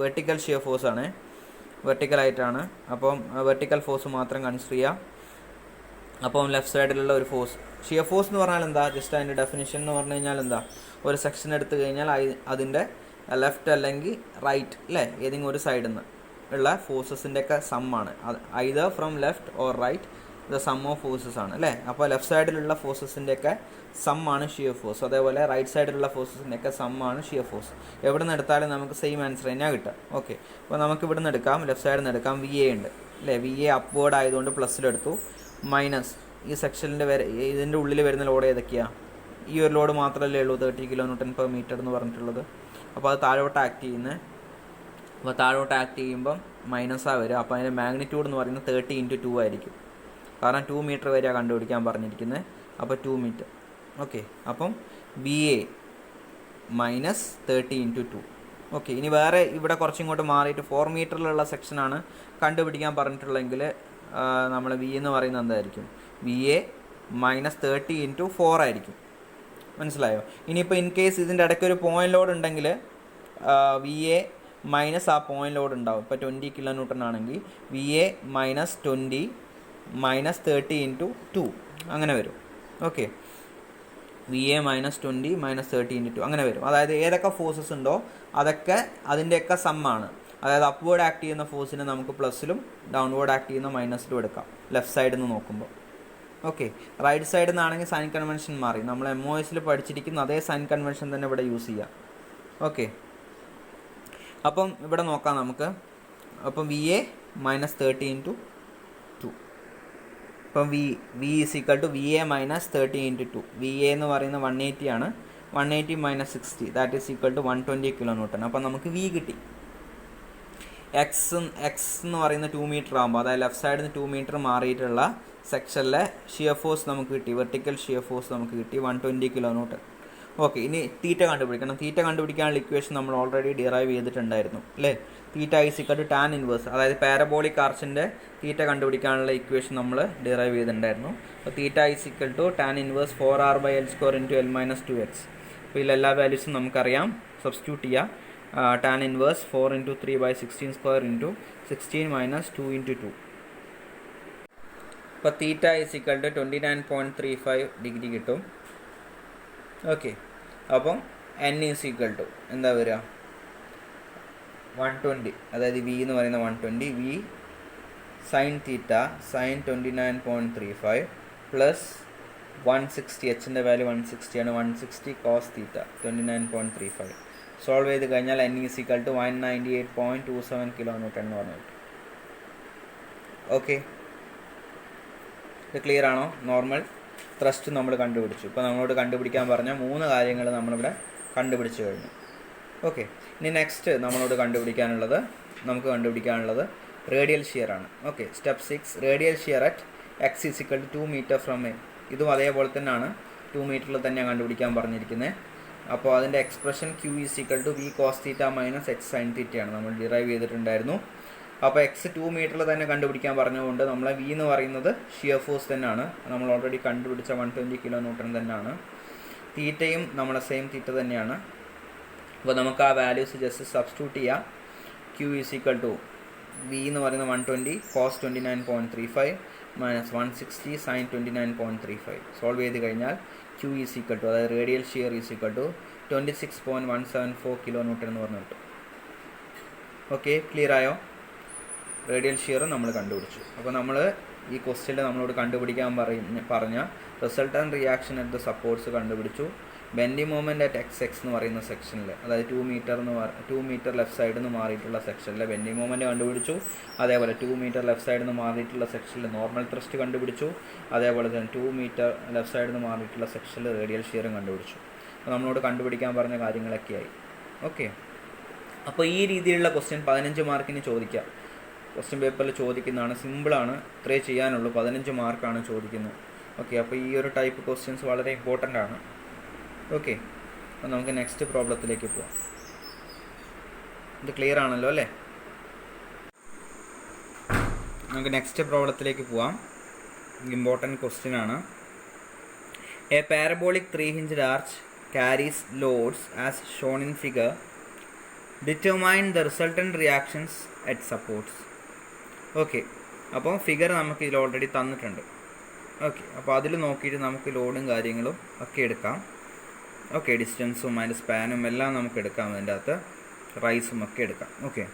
വെർട്ടിക്കൽ ഷിയർ ഫോഴ്സ് ആണ്, വെർട്ടിക്കലായിട്ടാണ്. അപ്പം വെർട്ടിക്കൽ ഫോഴ്സ് മാത്രം കൺസിഡർ ചെയ്യാം. അപ്പം ലെഫ്റ്റ് സൈഡിലുള്ള ഒരു ഫോഴ്സ്, ഷിയർ ഫോഴ്സ് എന്ന് പറഞ്ഞാൽ എന്താ, ജസ്റ്റ് അതിൻ്റെ ഡെഫിനിഷൻ എന്ന് പറഞ്ഞു കഴിഞ്ഞാൽ എന്താ, ഒരു സെക്ഷൻ എടുത്തു കഴിഞ്ഞാൽ അതിൻ്റെ ലെഫ്റ്റ് അല്ലെങ്കിൽ റൈറ്റ് അല്ലേ, ഏതെങ്കിലും ഒരു സൈഡിൽ നിന്ന് ഉള്ള ഫോഴ്സസിൻ്റെയൊക്കെ സമ്മാണ്. Either from left or right the sum of forces ആണ് അല്ലേ. അപ്പോൾ ലെഫ്റ്റ് സൈഡിലുള്ള ഫോഴ്സസിൻ്റെയൊക്കെ സമ്മാണ് ഷിയർ ഫോഴ്സ്, അതേപോലെ റൈറ്റ് സൈഡിലുള്ള ഫോഴ്സസിൻ്റെയൊക്കെ സമ്മാണ് ഷിയർ ഫോഴ്സ്. എവിടെ നിന്ന് എടുത്താലും നമുക്ക് സെയിം ആൻസർ തന്നെയാണ് കിട്ടുക. ഓക്കെ, അപ്പോൾ നമുക്ക് ഇവിടെ നിന്ന് എടുക്കാം, ലെഫ്റ്റ് സൈഡിൽ നിന്ന് എടുക്കാം, VA ഉണ്ട് അല്ലേ, VA അപ്വേർഡ് ആയതുകൊണ്ട് പ്ലസ്സിലെടുത്തു, മൈനസ് ഈ സെക്ഷനിൻ്റെ ഇതിൻ്റെ ഉള്ളിൽ വരുന്ന ലോഡ് ഏതൊക്കെയാണ്, ഈ ഒരു ലോഡ് മാത്രമല്ലേ ഉള്ളൂ 30 kN/m എന്ന് പറഞ്ഞിട്ടുള്ളത്. അപ്പോൾ അത് താഴോട്ട് ആക്ട് ചെയ്യുന്നത്, അപ്പോൾ താഴോട്ട് ആക്ട് ചെയ്യുമ്പം മൈനസാണ് വരിക. അപ്പോൾ അതിൻ്റെ മാഗ്നിറ്റ്യൂഡ് എന്ന് പറയുന്നത് 30 × 2 ആയിരിക്കും, കാരണം 2 meter വരെയാണ് കണ്ടുപിടിക്കാൻ പറഞ്ഞിരിക്കുന്നത്. അപ്പോൾ 2 meter. ഓക്കെ, അപ്പം VA മൈനസ് 30 × 2. ഓക്കെ, ഇനി വേറെ ഇവിടെ കുറച്ചിങ്ങോട്ട് മാറിയിട്ട് 4 meterലുള്ള സെക്ഷനാണ് കണ്ടുപിടിക്കാൻ പറഞ്ഞിട്ടുള്ളതെങ്കിൽ നമ്മൾ V എന്ന് പറയുന്നത് എന്തായിരിക്കും, VA മൈനസ് 30 × 4 ആയിരിക്കും. മനസ്സിലായോ? ഇനിയിപ്പോൾ ഇൻ കേസ് ഇതിൻ്റെ ഇടയ്ക്ക് ഒരു പോയിൻ്റ് ലോഡ് ഉണ്ടെങ്കിൽ VA മൈനസ് ആ പോയിൻ്റ് ലോഡ് ഉണ്ടാവും. ഇപ്പോൾ 20 kN ആണെങ്കിൽ VA മൈനസ് 20 മൈനസ് 30 × 2 അങ്ങനെ വരും. ഓക്കെ, VA മൈനസ് 20 മൈനസ് 30 × 2 അങ്ങനെ വരും. അതായത് ഏതൊക്കെ ഫോഴ്സസ് ഉണ്ടോ അതൊക്കെ അതിൻ്റെയൊക്കെ സമ്മാണ്. അതായത് അപ്വേർഡ് ആക്ട് ചെയ്യുന്ന ഫോഴ്സിനെ നമുക്ക് പ്ലസ്സിലും ഡൗൺവേർഡ് ആക്ട് ചെയ്യുന്ന മൈനസിലും എടുക്കാം ലെഫ്റ്റ് സൈഡിൽ നിന്ന് നോക്കുമ്പോൾ. ഓക്കെ, റൈറ്റ് സൈഡിൽ നിന്നാണെങ്കിൽ സൈൻ കൺവെൻഷൻ മാറി, നമ്മൾ MOSൽ പഠിച്ചിരിക്കുന്ന അതേ സൈൻ കൺവെൻഷൻ തന്നെ ഇവിടെ യൂസ് ചെയ്യാം. ഓക്കെ, അപ്പം ഇവിടെ നോക്കാം നമുക്ക്. അപ്പം VA മൈനസ് 30 × 2. അപ്പം V is equal to VA minus 30 × 2. VA എന്ന് പറയുന്നത് 180 ആണ്, 180 minus 60 that is equal to 120 kN. അപ്പം നമുക്ക് V കിട്ടി. X എന്ന് പറയുന്ന 2 meter ആകുമ്പോൾ, അതായത് ലെഫ്റ്റ് സൈഡിൽ നിന്ന് 2 meter മാറിയിട്ടുള്ള സെക്ഷനിലെ ഷിയർ ഫോഴ്സ് നമുക്ക് കിട്ടി, വെർട്ടിക്കൽ ഷിയർ ഫോഴ്സ് നമുക്ക് കിട്ടി 120 kN. ഓക്കെ, ഇനി തീറ്റ കണ്ടുപിടിക്കണം. തീറ്റ കണ്ടുപിടിക്കാനുള്ള ഇക്വേഷൻ നമ്മൾ ഓൾറെഡി ഡിറൈവ് ചെയ്തിട്ടുണ്ടായിരുന്നു അല്ലേ. Theta is equal to tan inverse, അതായത് പാരബോളിക് ആർച്ചിൻ്റെ തീറ്റ കണ്ടുപിടിക്കാനുള്ള ഇക്വേഷൻ നമ്മൾ ഡിറൈവ് ചെയ്തിട്ടുണ്ടായിരുന്നു. അപ്പോൾ theta is equal to tan inverse 4r/L² × L - 2x. അപ്പോൾ ഇതിൽ എല്ലാ വാല്യൂസും നമുക്കറിയാം, സബ്സ്റ്റിറ്റ്യൂട്ട് ചെയ്യാം. Tan inverse 4 × 3/16² × 16 - 2 × 2. അപ്പോൾ theta is equal to 29.35 degree കിട്ടും. ഓക്കെ, അപ്പം N ഈസ് ഈക്വൽ ടു എന്താ വരിക, 120, അതായത് V എന്ന് പറയുന്ന 120, V sine theta sine 29.35 plus 160, Hൻ്റെ വാല്യൂ 160 ആണ്, 160 കോസ് തീറ്റ 29.35. സോൾവ് ചെയ്ത് കഴിഞ്ഞാൽ N is equal to 198.27 kN എന്ന് പറഞ്ഞു. ഓക്കെ, ഇത് ക്ലിയർ ആണോ? നോർമൽ ത്രസ്റ്റ് നമ്മൾ കണ്ടുപിടിച്ചു. ഇപ്പോൾ നമ്മളോട് കണ്ടുപിടിക്കാൻ പറഞ്ഞ 3 കാര്യങ്ങൾ നമ്മളിവിടെ കണ്ടുപിടിച്ച് കഴിഞ്ഞു. ഓക്കെ, ഇനി നെക്സ്റ്റ് നമ്മളോട് നമുക്ക് കണ്ടുപിടിക്കാനുള്ളത് റേഡിയൽ ഷിയർ ആണ്. Okay, step 6 radial shear at X is equal to 2 meter from A. ഇതും അതേപോലെ തന്നെയാണ്, 2 മീറ്ററിൽ തന്നെയാണ് കണ്ടുപിടിക്കാൻ പറഞ്ഞിരിക്കുന്നത്. അപ്പോൾ അതിൻ്റെ expression Q = V cos θ - H sin θ ആണ് നമ്മൾ ഡിറൈവ് ചെയ്തിട്ടുണ്ടായിരുന്നു. അപ്പോൾ എക്സ് 2 മീറ്ററിൽ തന്നെ കണ്ടുപിടിക്കാൻ പറഞ്ഞുകൊണ്ട് നമ്മളെ V എന്ന് പറയുന്നത് ഷിയർ ഫോഴ്സ് തന്നെയാണ്, നമ്മൾ ഓൾറെഡി കണ്ടുപിടിച്ച 120 kN തന്നെയാണ്. തീറ്റയും നമ്മളെ സെയിം തീറ്റ തന്നെയാണ്. അപ്പോൾ നമുക്ക് ആ വാല്യൂസ് ജസ്റ്റ് സബ്സ്റ്റിറ്റ്യൂട്ട് ചെയ്യാം. Q = V എന്ന് പറയുന്നത് 120 cos 29.35 - 160 sin 29.35. സോൾവ് ചെയ്ത് കഴിഞ്ഞാൽ Q അതായത് റേഡിയൽ ഷിയർ = 26.174 kN എന്ന് പറഞ്ഞു കിട്ടും. ഓക്കെ, ക്ലിയർ ആയോ? റേഡിയൽ ഷിയർ നമ്മൾ കണ്ടുപിടിച്ചു. അപ്പോൾ നമ്മൾ ഈ ക്വസ്റ്റ്യനിൽ നമ്മളോട് കണ്ടുപിടിക്കാൻ പറഞ്ഞ resultant reaction at the supports കണ്ടുപിടിച്ചു. ബെൻഡിങ് മൊമെൻറ്റ് അറ്റ് XX എന്ന് പറയുന്ന സെക്ഷനിൽ, അതായത് 2 മീറ്റർ ലെഫ്റ്റ് സൈഡിൽ നിന്ന് മാറിയിട്ടുള്ള സെക്ഷനിൽ ബെൻഡിങ് മൊമെൻറ്റ് കണ്ടുപിടിച്ചു. അതേപോലെ 2 മീറ്റർ ലെഫ്റ്റ് സൈഡിൽ നിന്ന് മാറിയിട്ടുള്ള സെക്ഷനിൽ നോർമൽ ത്രസ്റ്റ് കണ്ടുപിടിച്ചു. അതേപോലെ തന്നെ 2 മീറ്റർ ലെഫ്റ്റ് സൈഡിൽ നിന്ന് മാറിയിട്ടുള്ള സെക്ഷനിൽ റേഡിയൽ ഷിയറും കണ്ടുപിടിച്ചു. അപ്പോൾ നമ്മളോട് കണ്ടുപിടിക്കാൻ പറഞ്ഞ കാര്യങ്ങളൊക്കെയായി. ഓക്കെ, അപ്പോൾ ഈ രീതിയിലുള്ള ക്വസ്റ്റ്യൻ 15 മാർക്കിന് ചോദിക്കാം. ക്വസ്റ്റ്യൻ പേപ്പറിൽ ചോദിക്കുന്നതാണ്, സിമ്പിളാണ്, ഇത്രേ ചെയ്യാനുള്ളൂ, 15 മാർക്കാണ് ചോദിക്കുന്നത്. ഓക്കെ, അപ്പോൾ ഈ ഒരു ടൈപ്പ് ക്വസ്റ്റ്യൻസ് വളരെ ഇമ്പോർട്ടൻ്റ് ആണ്. ഓക്കെ, അപ്പോൾ നമുക്ക് നെക്സ്റ്റ് പ്രോബ്ലത്തിലേക്ക് പോവാം. ഇത് ക്ലിയർ ആണല്ലോ അല്ലേ? നമുക്ക് നെക്സ്റ്റ് പ്രോബ്ലത്തിലേക്ക് പോവാം. ഇമ്പോർട്ടൻറ്റ് ക്വസ്റ്റ്യൻ ആണ്. A parabolic 3-hinged arch carries loads as shown in figure. Determine the resultant reactions at supports. Okay, അപ്പോൾ ഫിഗർ നമുക്ക് ഇതിൽ ഓൾറെഡി തന്നിട്ടുണ്ട്. ഓക്കെ, അപ്പോൾ അതിൽ നോക്കിയിട്ട് നമുക്ക് ലോഡും കാര്യങ്ങളും ഒക്കെ എടുക്കാം. ഓക്കെ, ഡിസ്റ്റൻസും അതിൻ്റെ സ്പാനും എല്ലാം നമുക്ക് എടുക്കാം, അതിൻ്റെ അകത്ത് റൈസും ഒക്കെ എടുക്കാം. ഓക്കെ,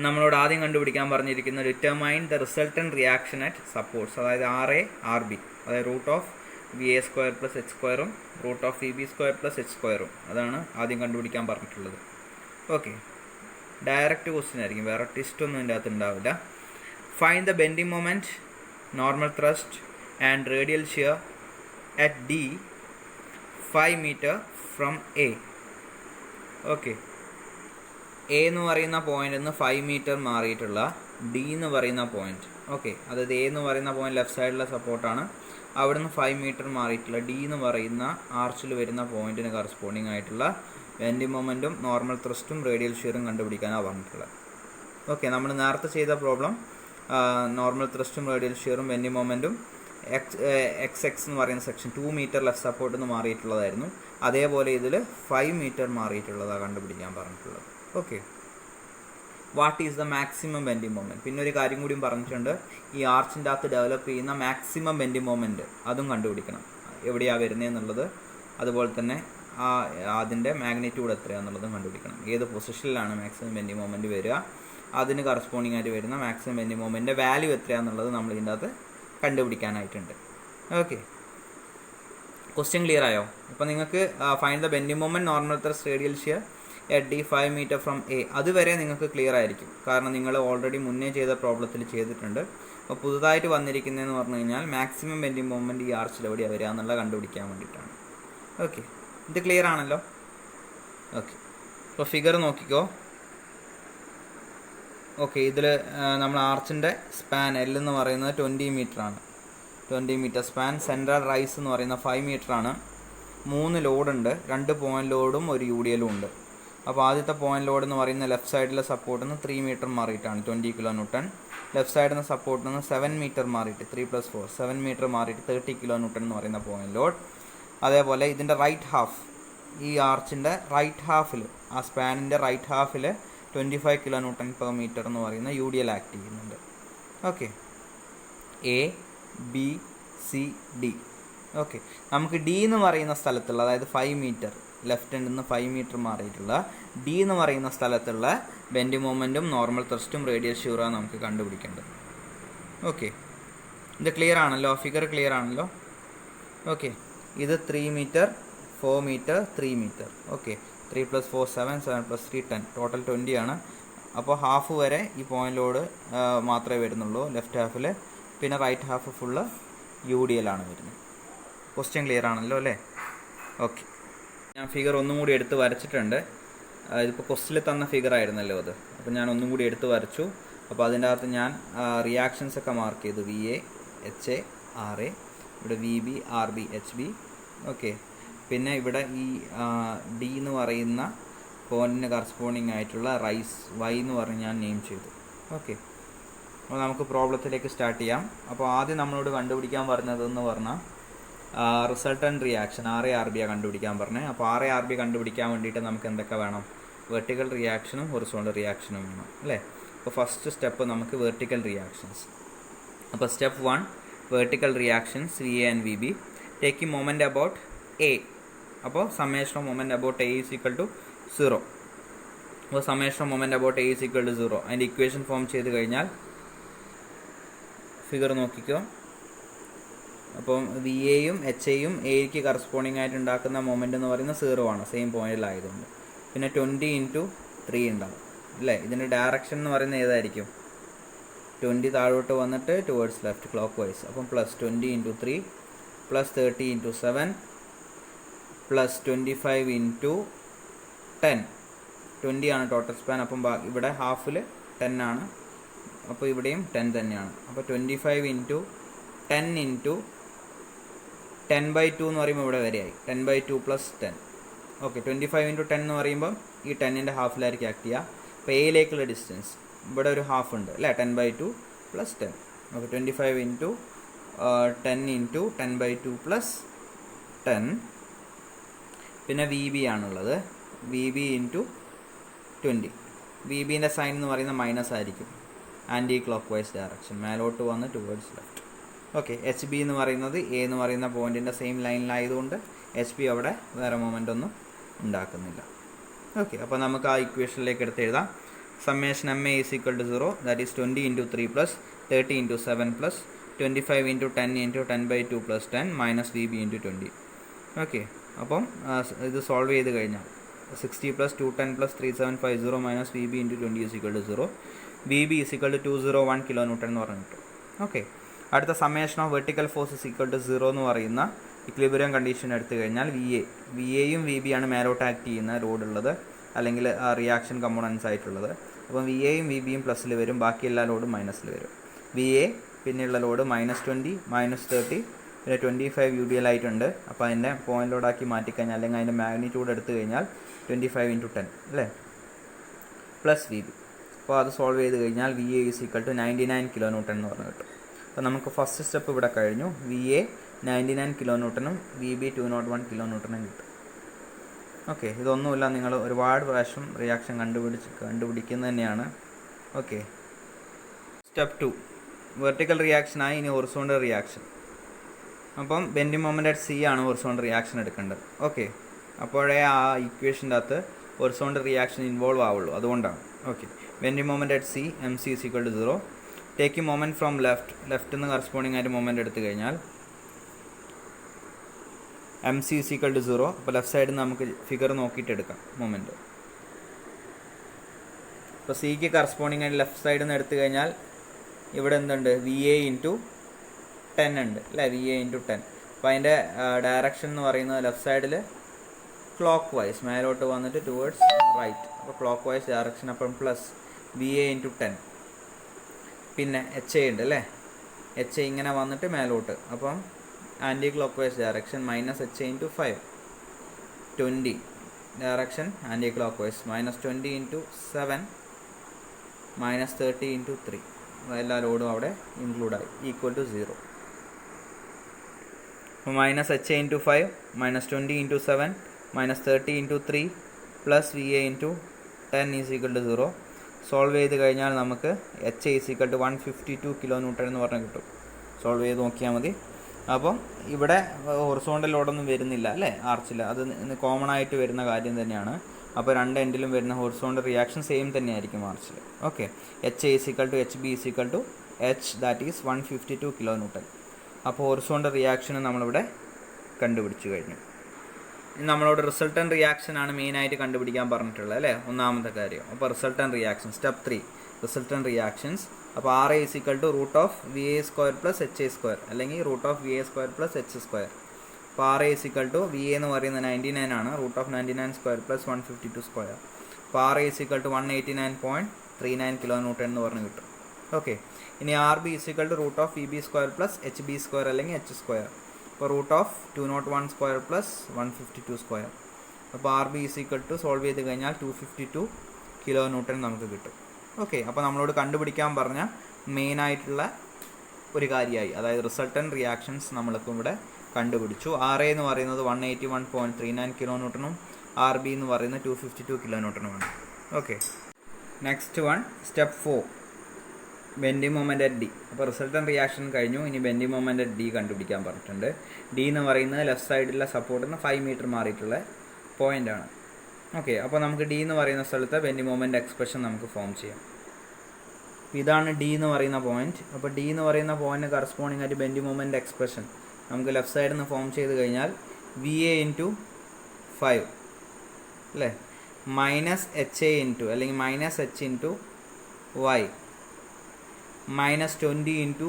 നമ്മളോട് ആദ്യം കണ്ടുപിടിക്കാൻ പറഞ്ഞിരിക്കുന്ന determine the resultant reaction at supports, അതായത് RA RB, അതായത് √VA² + H² √VB² + H², അതാണ് ആദ്യം കണ്ടുപിടിക്കാൻ പറഞ്ഞിട്ടുള്ളത്. ഓക്കെ, ഡയറക്റ്റ് ക്വസ്റ്റ്യൻ ആയിരിക്കും, വേറെ ട്വിസ്റ്റ് ഒന്നും ഇതിൻ്റെ അകത്ത് ഉണ്ടാവില്ല. Find the bending moment, normal thrust and radial shear at D 5 meter from A. Okay, A എന്ന് പറയുന്ന പോയിൻ്റിൽ നിന്ന് 5 മീറ്റർ മാറിയിട്ടുള്ള D എന്ന് പറയുന്ന പോയിൻ്റ്. ഓക്കെ, അതായത് A എന്ന് പറയുന്ന പോയിൻ്റ് ലെഫ്റ്റ് സൈഡിലെ സപ്പോർട്ടാണ്. അവിടെ നിന്ന് 5 മീറ്റർ മാറിയിട്ടുള്ള D എന്ന് പറയുന്ന ആർച്ചിൽ വരുന്ന പോയിൻറ്റിന് കറസ്പോണ്ടിങ് ആയിട്ടുള്ള ബെൻഡിങ് മൊമെൻറ്റും നോർമൽ ത്രസ്റ്റും റേഡിയൽ ഷിയറും കണ്ടുപിടിക്കാനാണ് പറഞ്ഞിട്ടുള്ളത്. ഓക്കെ, നമ്മൾ നേരത്തെ ചെയ്ത പ്രോബ്ലം നോർമൽ ത്രസ്റ്റും റേഡിയൽ ഷിയറും ബെൻഡിങ് മൊമെൻറ്റും XX എന്ന് പറയുന്ന സെക്ഷൻ 2 മീറ്റർ ലെഫ്റ്റ് സപ്പോർട്ടിൽ നിന്ന് മാറിയിട്ടുള്ളതായിരുന്നു. അതേപോലെ ഇതിൽ 5 മീറ്റർ മാറിയിട്ടുള്ളതാണ് കണ്ടുപിടിക്കാൻ പറഞ്ഞിട്ടുള്ളത്. Okay, what is the maximum bending moment. പിന്നെ ഒരു കാര്യം കൂടിയും പറഞ്ഞിട്ടുണ്ട്, ഈ ആർച്ചിൻ്റെ അകത്ത് ഡെവലപ്പ് ചെയ്യുന്ന മാക്സിമം ബെൻഡിങ് മൊമെൻറ്റ് അതും കണ്ടുപിടിക്കണം, എവിടെയാണ് വരുന്നതെന്നുള്ളത്. അതുപോലെ തന്നെ അതിൻ്റെ മാഗ്നിറ്റ്യൂഡ് എത്രയാണെന്നുള്ളതും കണ്ടുപിടിക്കണം. ഏത് പൊസിഷനിലാണ് മാക്സിമം ബെൻഡിങ് മൊമെൻറ്റ് വരിക, അതിന് കറസ്പോണ്ടിങ് ആയിട്ട് വരുന്ന മാക്സിമം ബെൻഡിങ് മൊമെൻറ്റിൻ്റെ വാല്യൂ എത്രയാണെന്നുള്ളത് നമ്മൾ ഇതിൻ്റെ അകത്ത് കണ്ടുപിടിക്കാനായിട്ടുണ്ട്. ഓക്കെ, ക്വസ്റ്റ്യൻ ക്ലിയർ ആയോ? അപ്പോൾ നിങ്ങൾക്ക് find the bending moment, normal thrust, radial shear at D 5 meter from A, അതുവരെ നിങ്ങൾക്ക് ക്ലിയർ ആയിരിക്കും, കാരണം നിങ്ങൾ ഓൾറെഡി മുന്നേ ചെയ്ത പ്രോബ്ലത്തിൽ ചെയ്തിട്ടുണ്ട്. അപ്പോൾ പുതുതായിട്ട് വന്നിരിക്കുന്നതെന്ന് പറഞ്ഞു കഴിഞ്ഞാൽ മാക്സിമം ബെൻഡിങ് മൊമെൻറ്റ് ഈ ആർച്ചിൽ എവിടെയാണ് വരിക എന്നുള്ളത് കണ്ടുപിടിക്കാൻ വേണ്ടിയിട്ടാണ്. ഓക്കെ, ഇത് ക്ലിയർ ആണല്ലോ? ഓക്കെ, അപ്പോൾ ഫിഗർ നോക്കിക്കോ. ഓക്കെ, ഇതിൽ നമ്മൾ ആർച്ചിൻ്റെ സ്പാൻ L എന്ന് പറയുന്നത് 20 മീറ്ററാണ്. 20 മീറ്റർ സ്പാൻ. സെൻട്രൽ റൈസ് എന്ന് പറയുന്ന 5 മീറ്ററാണ്. 3 ലോഡുണ്ട്, 2 പോയിൻ്റ് ലോഡും ഒരു UDL ഉണ്ട്. അപ്പോൾ ആദ്യത്തെ പോയിൻ്റ് ലോഡ് എന്ന് പറയുന്ന ലെഫ്റ്റ് സൈഡിലെ സപ്പോർട്ടിൽ നിന്ന് 3 മീറ്റർ മാറിയിട്ടാണ് 20 kN. ലെഫ്റ്റ് സൈഡിൽ നിന്ന് സപ്പോർട്ടിൽ നിന്ന് 7 മീറ്റർ മാറിയിട്ട് 3 + 4 7 മീറ്റർ മാറിയിട്ട് 30 kN എന്ന് പറയുന്ന പോയിൻ്റ് ലോഡ്. അതേപോലെ ഇതിൻ്റെ റൈറ്റ് ഹാഫ്, ഈ ആർച്ചിൻ്റെ റൈറ്റ് ഹാഫിൽ, ആ സ്പാനിൻ്റെ റൈറ്റ് ഹാഫിൽ 25 kN/m എന്ന് പറയുന്ന UDL ആക്ട് ചെയ്യുന്നുണ്ട്. Okay, A B C D. Okay, നമുക്ക് D എന്ന് പറയുന്ന സ്ഥലത്തുള്ള, അതായത് 5 മീറ്റർ ലെഫ്റ്റ് ഹാൻഡിൽ നിന്ന് 5 മീറ്റർ മാറിയിട്ടുള്ള D എന്ന് പറയുന്ന സ്ഥലത്തുള്ള ബെൻഡിങ് മൊമെൻറ്റും നോർമൽ ത്രസ്റ്റും റേഡിയൽ ഷിയറുമാണ് നമുക്ക് കണ്ടുപിടിക്കേണ്ടത്. ഓക്കെ, ഇത് ക്ലിയർ ആണല്ലോ? ഫിഗർ ക്ലിയർ ആണല്ലോ? ഓക്കെ, ഇത് 3 meter 4 meter 3 meter. Okay, 3 + 4 7 7 + 3 10, total 20 ആണ്. അപ്പോൾ ഹാഫ് വരെ ഈ പോയിൻ്റ് ലോഡ് മാത്രമേ വരുന്നുള്ളൂ ലെഫ്റ്റ് ഹാഫിൽ, പിന്നെ റൈറ്റ് ഹാഫ് ഫുള്ള് UDL ആണ് വരുന്നത്. ക്വസ്റ്റ്യൻ ക്ലിയർ ആണല്ലോ അല്ലേ? ഓക്കെ, ഞാൻ ഫിഗർ ഒന്നും കൂടി എടുത്ത് വരച്ചിട്ടുണ്ട്. ഇതിപ്പോൾ ക്വസ്റ്റിൽ തന്ന ഫിഗർ ആയിരുന്നല്ലോ അത്, അപ്പോൾ ഞാൻ ഒന്നും കൂടി എടുത്ത് വരച്ചു. അപ്പോൾ അതിൻ്റെ അകത്ത് ഞാൻ റിയാക്ഷൻസ് ഒക്കെ മാർക്ക് ചെയ്തു, VA HA RA. ഇവിടെ V B, R B, H B. Okay, പിന്നെ ഇവിടെ ഈ ഡി എന്ന് പറയുന്ന പോയിന്റിന് കറസ്പോണ്ടിങ് ആയിട്ടുള്ള റൈസ് വൈ എന്ന് പറഞ്ഞ് ഞാൻ നെയിം ചെയ്തു. ഓക്കെ, അപ്പോൾ നമുക്ക് പ്രോബ്ലത്തിലേക്ക് സ്റ്റാർട്ട് ചെയ്യാം. അപ്പോൾ ആദ്യം നമ്മളോട് കണ്ടുപിടിക്കാൻ പറഞ്ഞതെന്ന് പറഞ്ഞാൽ resultant reaction R A R ബിയാണ് കണ്ടുപിടിക്കാൻ പറഞ്ഞത്. അപ്പോൾ ആർ എ ആർ ബി കണ്ടുപിടിക്കാൻ വേണ്ടിയിട്ട് നമുക്ക് എന്തൊക്കെ വേണം? വെർട്ടിക്കൽ റിയാക്ഷനും ഹൊറിസോണ്ടൽ റിയാക്ഷനും വേണം അല്ലേ. അപ്പോൾ ഫസ്റ്റ് സ്റ്റെപ്പ് നമുക്ക് വെർട്ടിക്കൽ റിയാക്ഷൻസ്. അപ്പോൾ step 1 vertical reactions V A and V B taking moment about A. അപ്പോൾ summation of moment about A is equal to 0. അപ്പോൾ summation of moment about A is equal to 0 അതിൻ്റെ ഇക്വേഷൻ ഫോം ചെയ്ത് കഴിഞ്ഞാൽ ഫിഗർ നോക്കിക്കോ. അപ്പം വി എയും എച്ച് എയും എയ്ക്ക് കറസ്പോണ്ടിങ് ആയിട്ട് ഉണ്ടാക്കുന്ന മൊമെൻ്റ് എന്ന് പറയുന്നത് 0 ആണ്, സെയിം പോയിന്റിലായതുകൊണ്ട്. പിന്നെ 20 × 3 ഉണ്ടാവും അല്ലേ. ഇതിൻ്റെ ഡയറക്ഷൻ എന്ന് പറയുന്നത് ഏതായിരിക്കും? 20 താഴോട്ട് വന്നിട്ട് ടുവേർഡ്സ് ലെഫ്റ്റ് ക്ലോക്ക് വൈസ്. അപ്പം +20 × 3 +30 × 7 +25 × 10. 20 ആണ് ടോട്ടൽ സ്പാൻ. അപ്പം ഇവിടെ ഹാഫിൽ 10 ആണ്, അപ്പോൾ ഇവിടെയും 10 തന്നെയാണ്. അപ്പോൾ 25 × 10 × 10/2 എന്ന് പറയുമ്പോൾ ഇവിടെ വരെയായി 10/2 + 10. ഓക്കെ, 25 × 10 എന്ന് പറയുമ്പം ഈ 10ൻ്റെ ഹാഫിലായിരിക്കും ആക്ട് ചെയ്യുക. അപ്പോൾ എയിലേക്കുള്ള ഡിസ്റ്റൻസ് ഇവിടെ ഒരു ഹാഫ് ഉണ്ട് അല്ലേ, 10/2 + 10. ഓക്കെ, 25 × 10 × 10/2 + 10. പിന്നെ വി ബി ആണുള്ളത്, വി ബി × 20. വി ബിൻ്റെ സൈൻ എന്ന് പറയുന്നത് മൈനസ് ആയിരിക്കും, ആൻറ്റി ക്ലോക്ക് വൈസ് ഡയറക്ഷൻ, മേലോട്ട് വന്ന് towards left. Okay, H B എന്ന് പറയുന്നത് എ എന്ന് പറയുന്ന പോയിൻറ്റിൻ്റെ സെയിം ലൈനിലായതുകൊണ്ട് എച്ച് ബി അവിടെ വേറെ മൊമെൻ്റ് ഒന്നും ഉണ്ടാക്കുന്നില്ല. ഓക്കെ, അപ്പോൾ നമുക്ക് ആ ഇക്വേഷനിലേക്ക് എടുത്ത് എഴുതാം. Summation M A is equal to 0, that is 20 × 3 + 30 × 7 + 25 × 10 × 10/2 + 10 - V B × 20. Okay, അപ്പം ഇത് സോൾവ് ചെയ്ത് കഴിഞ്ഞാൽ 60 + 210 + 3750 - V B × 20 is equal to 0. V B is equal to 201 kN എന്ന് പറഞ്ഞിട്ട്. ഓക്കെ, അടുത്ത summation of vertical force is equal to 0 എന്ന് പറയുന്ന ഇക്വിലിബ്രിയം കണ്ടീഷൻ എടുത്തു കഴിഞ്ഞാൽ വി എയും വി ബി ആണ് മേലോട്ട് ആക്ട് ചെയ്യുന്ന ലോഡുള്ളത്, അല്ലെങ്കിൽ റിയാക്ഷൻ കമ്പോണൻസ് ആയിട്ടുള്ളത്. അപ്പം വി എയും വി ബിയും പ്ലസ്സിൽ വരും, ബാക്കി എല്ലാ ലോഡും മൈനസിൽ വരും. വി എ പിന്നെയുള്ള ലോഡ് -20 -30 പിന്നെ 25 യു ഡി എൽ ആയിട്ടുണ്ട്. അപ്പോൾ അതിൻ്റെ പോയിന്റ് ലോഡാക്കി മാറ്റിക്കഴിഞ്ഞാൽ അല്ലെങ്കിൽ അതിൻ്റെ മാഗ്നിറ്റ്യൂഡ് എടുത്തു കഴിഞ്ഞാൽ 25 × 10 അല്ലേ, പ്ലസ് വി ബി. അപ്പോൾ അത് സോൾവ് ചെയ്ത് കഴിഞ്ഞാൽ V A is equal to 99 kN എന്ന് പറഞ്ഞു കിട്ടും. അപ്പോൾ നമുക്ക് ഫസ്റ്റ് സ്റ്റെപ്പ് ഇവിടെ കഴിഞ്ഞു. V A 99 kN V B 201 kN കിട്ടും. ഓക്കെ, ഇതൊന്നുമില്ല, നിങ്ങൾ ഒരുപാട് പ്രാവശ്യം റിയാക്ഷൻ കണ്ടുപിടിക്കുന്നത് തന്നെയാണ്. ഓക്കെ, സ്റ്റെപ്പ് 2 വെർട്ടിക്കൽ റിയാക്ഷനായി ഇനി ഹൊറിസോണ്ടൽ റിയാക്ഷൻ. അപ്പം ബെൻഡിങ് മൊമെൻ്റ് അറ്റ് സി ആണ് ഹൊറിസോണ്ടൽ റിയാക്ഷൻ എടുക്കേണ്ടത്. ഓക്കെ, അപ്പോഴേ ആ ഇക്വേഷൻ്റെ അകത്ത് ഹൊറിസോണ്ടൽ റിയാക്ഷൻ ഇൻവോൾവ് ആവുള്ളൂ, അതുകൊണ്ടാണ്. Okay, bending moment at C M C is equal to 0. Taking moment from left നിന്ന് കറസ്പോണ്ടിങ് ആയിട്ട് മൊമെൻ്റ് എടുത്തു കഴിഞ്ഞാൽ M C is equal to 0. അപ്പോൾ ലെഫ്റ്റ് സൈഡിൽ നിന്ന് നമുക്ക് ഫിഗർ നോക്കിയിട്ട് എടുക്കാം മൊമെൻറ്റ്. ഇപ്പോൾ സിക്ക് കറസ്പോണ്ടിങ് ആയിട്ട് ലെഫ്റ്റ് സൈഡിൽ നിന്ന് എടുത്തു കഴിഞ്ഞാൽ ഇവിടെ എന്തുണ്ട്? വി എ × 10 ഉണ്ട് അല്ലേ, വി എ × 10. അപ്പോൾ അതിൻ്റെ ഡയറക്ഷൻ എന്ന് പറയുന്നത് ലെഫ്റ്റ് സൈഡിൽ ക്ലോക്ക് വൈസ് മേലോട്ട് വന്നിട്ട് ടുവേർഡ്സ് റൈറ്റ്. അപ്പോൾ ക്ലോക്ക് വൈസ് ഡയറക്ഷൻ, അപ്പം പ്ലസ് വി എ × 10. പിന്നെ എച്ച് എ ഉണ്ട് അല്ലേ, എച്ച് എ ഇങ്ങനെ വന്നിട്ട് മേലോട്ട്, അപ്പം anticlockwise direction -H A × 5. 20 direction anticlockwise -20 × 7 -30 × 3. എല്ലാ ലോഡും അവിടെ ഇൻക്ലൂഡായി, ഈക്വൽ ടു 0. അപ്പോൾ -H A × 5 -20 × 7 -30 × 3 plus V A × 10 is equal to 0. Solve ചെയ്ത് കഴിഞ്ഞാൽ നമുക്ക് H A is equal to 152 kN എന്ന് പറഞ്ഞ് കിട്ടും. സോൾവ് ചെയ്ത് നോക്കിയാൽ മതി. അപ്പം ഇവിടെ ഹൊറിസോണ്ടൽ ലോഡൊന്നും വരുന്നില്ല അല്ലേ ആർച്ചിൽ, അത് കോമൺ ആയിട്ട് വരുന്ന കാര്യം തന്നെയാണ്. അപ്പോൾ രണ്ട് എൻഡിലും വരുന്ന ഹൊറിസോണ്ടൽ റിയാക്ഷൻ സെയിം തന്നെയായിരിക്കും ആർച്ചിൽ. Okay, H A is equal to H B is equal to H, that is 152 kN. അപ്പോൾ ഹൊറിസോണ്ടൽ റിയാക്ഷൻ നമ്മളിവിടെ കണ്ടുപിടിച്ചു കഴിഞ്ഞു. നമ്മളോട് റിസൾട്ടൻ റിയാക്ഷൻ ആണ് മെയിനായിട്ട് കണ്ടുപിടിക്കാൻ പറഞ്ഞിട്ടുള്ളത് അല്ലേ, ഒന്നാമത്തെ കാര്യം. അപ്പോൾ resultant reaction step 3 resultant reactions. അപ്പോൾ R A is equal to √(VA² + HA²) അല്ലെങ്കിൽ √(VA² + H²). അപ്പോൾ R A is equal to V A എന്ന് പറയുന്നത് 99 ആണ്, √(99² + 152²). അപ്പോൾ R A is equal to 189.39 kN എന്ന് പറഞ്ഞ് കിട്ടും. ഓക്കെ, ഇനി R B is equal to √(VB² + HB² അല്ലെങ്കിൽ H². അപ്പോൾ root of 201 square plus 152 square. അപ്പോൾ R B is equal to solve ചെയ്ത് കഴിഞ്ഞാൽ 252 കിലോ ന്യൂട്ടൺ നമുക്ക് കിട്ടും. ഓക്കെ, അപ്പോൾ നമ്മളോട് കണ്ടുപിടിക്കാൻ പറഞ്ഞ മെയിനായിട്ടുള്ള ഒരു കാര്യമായി, അതായത് റിസൾട്ടൻറ്റ് റിയാക്ഷൻസ് നമ്മളിപ്പോൾ ഇവിടെ കണ്ടുപിടിച്ചു. ആർ എ എന്ന് പറയുന്നത് 181.39 കിലോ ന്യൂട്ടണും ആർ ബി എന്ന് പറയുന്നത് 252 കിലോ ന്യൂട്ടണുമാണ്. Okay, next one step 4 bending moment at D. അപ്പോൾ റിസൾട്ടൻറ്റ് റിയാക്ഷൻ കഴിഞ്ഞു, ഇനി ബെൻഡിങ് മൊമെൻ്റ് അറ്റ് ഡി കണ്ടുപിടിക്കാൻ പറഞ്ഞിട്ടുണ്ട്. ഡി എന്ന് പറയുന്നത് ലെഫ്റ്റ് സൈഡിലെ സപ്പോർട്ടിന് 5 മീറ്റർ മാറിയിട്ടുള്ള പോയിൻ്റാണ്. ഓക്കെ, അപ്പോൾ നമുക്ക് ഡി എന്ന് പറയുന്ന സ്ഥലത്ത് ബെൻഡിങ് മൊമെൻ്റ് എക്സ്പ്രഷൻ നമുക്ക് ഫോം ചെയ്യാം. ഇതാണ് ഡി എന്ന് പറയുന്ന പോയിന്റ്. അപ്പോൾ ഡി എന്ന് പറയുന്ന പോയിന്റ് കറസ്പോണ്ടിങ് ആയിട്ട് ബെൻഡിങ് മൊമെൻ്റ് എക്സ്പ്രഷൻ നമുക്ക് ലെഫ്റ്റ് സൈഡിൽ നിന്ന് ഫോം ചെയ്ത് കഴിഞ്ഞാൽ വി എ ഇൻറ്റു 5 അല്ലേ, മൈനസ് എച്ച് എ ഇൻറ്റു അല്ലെങ്കിൽ minus H into Y minus 20 into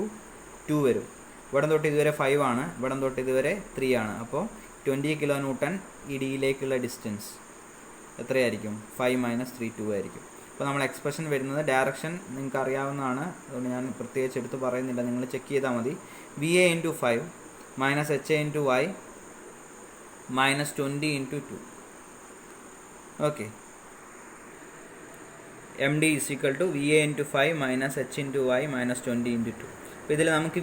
2 വരും. ഇവിടം തൊട്ട് ഇതുവരെ 5 ആണ്, ഇവിടം തൊട്ട് ഇതുവരെ 3 ആണ്. അപ്പോൾ 20 കിലോ ന്യൂട്ടൺ ഈ ഡിയിലേക്കുള്ള ഡിസ്റ്റൻസ് എത്രയായിരിക്കും? 5 മൈനസ് 3 2 ആയിരിക്കും. അപ്പോൾ നമ്മൾ എക്സ്പ്രഷൻ വരുന്നത് ഡയറക്ഷൻ നിങ്ങൾക്ക് അറിയാവുന്നതാണ്, അതുകൊണ്ട് ഞാൻ പ്രത്യേകിച്ച് എടുത്ത് പറയുന്നില്ല, നിങ്ങൾ ചെക്ക് ചെയ്താൽ മതി. V A into 5 minus H A into Y minus 20 into 2. Okay, M D is equal to V A into 5 minus H into Y minus 20 into 2. അപ്പോൾ ഇതിൽ നമുക്ക്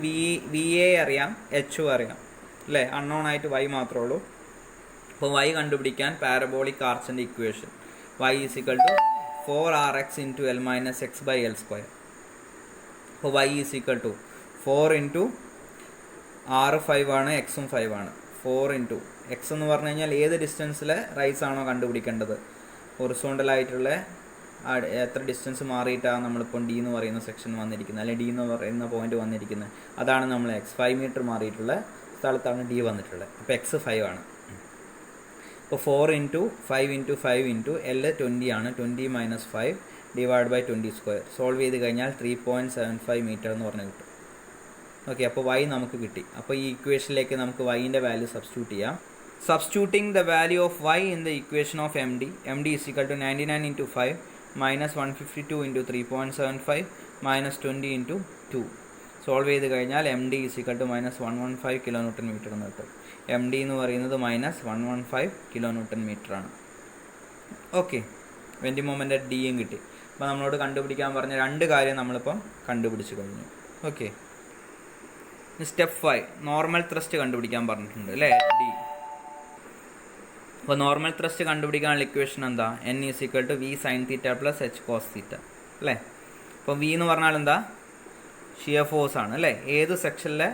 വി എ അറിയാം, എച്ചും അറിയാം അല്ലേ, അൺനോൺ ആയിട്ട് വൈ മാത്രമേ ഉള്ളൂ. അപ്പോൾ വൈ കണ്ടുപിടിക്കാൻ പാരബോളിക് ആർച്ചിൻ്റെ equation Y is equal to 4rx into L minus X by L square. അപ്പോൾ Y is equal to 4 into ആറ് 5 ആണ്, എക്സും 5 ആണ്. 4 ഇൻറ്റു എക്സ് എന്ന് പറഞ്ഞു കഴിഞ്ഞാൽ ഏത് ഡിസ്റ്റൻസിലെ റൈസ് ആണോ കണ്ടുപിടിക്കേണ്ടത്, ഹൊറിസോണ്ടലായിട്ടുള്ള എത്ര ഡിസ്റ്റൻസ് മാറിയിട്ടാണ് നമ്മളിപ്പോൾ ഡി എന്ന് പറയുന്ന സെക്ഷൻ വന്നിരിക്കുന്നത്, അല്ലെങ്കിൽ ഡി എന്ന് പറയുന്ന പോയിന്റ് വന്നിരിക്കുന്നത്, അതാണ് നമ്മൾ എക്സ് 5 മീറ്റർ മാറിയിട്ടുള്ള സ്ഥലത്താണ് ഡി വന്നിട്ടുള്ളത്. അപ്പോൾ എക്സ് 5 ആണ്. അപ്പോൾ 4 ഇൻറ്റു 5 ഇൻറ്റു 5 ഇൻറ്റു എൽ 20 ആണ്, 20 minus 5 divide by 20 square. Solve ചെയ്ത് കഴിഞ്ഞാൽ 3.75 മീറ്റർ എന്ന് പറഞ്ഞ് കിട്ടും. ഓക്കെ, അപ്പോൾ വൈ നമുക്ക് കിട്ടി. അപ്പോൾ ഈ ഇക്വേഷനിലേക്ക് നമുക്ക് വൈൻ്റെ വാല്യൂ സബ്സ്റ്റിറ്റ്യൂട്ട് ചെയ്യാം. Substituting the value of Y in the equation of M D is equal to 99 into 5 minus 152 into 3.75 minus 20 into 2. Solve ചെയ്ത് കഴിഞ്ഞാൽ M D is equal to minus 115 kilonewton meter എന്ന് കിട്ടും. എം ഡി എന്ന് പറയുന്നത് മൈനസ് 115 കിലോ ന്യൂട്ടൺ മീറ്റർ ആണ്. ഓക്കെ, ബെൻഡിങ് മൊമെൻ്റ് അറ്റ് ഡിയും കിട്ടി. അപ്പോൾ നമ്മളോട് കണ്ടുപിടിക്കാൻ പറഞ്ഞ 2 കാര്യം നമ്മളിപ്പം കണ്ടുപിടിച്ച് കഴിഞ്ഞു. ഓക്കെ, സ്റ്റെപ്പ് 5 നോർമൽ ത്രസ്റ്റ് കണ്ടുപിടിക്കാൻ പറഞ്ഞിട്ടുണ്ട് അല്ലേ, ഡി. അപ്പോൾ നോർമൽ ത്രസ്റ്റ് കണ്ടുപിടിക്കാനുള്ള ഇക്വേഷൻ എന്താ? N is equal to V sine theta plus H cos theta അല്ലേ. അപ്പോൾ വി എന്ന് പറഞ്ഞാൽ എന്താ? ഷിയർ ഫോഴ്സ് ആണ് അല്ലേ. ഏത് സെക്ഷനിലെ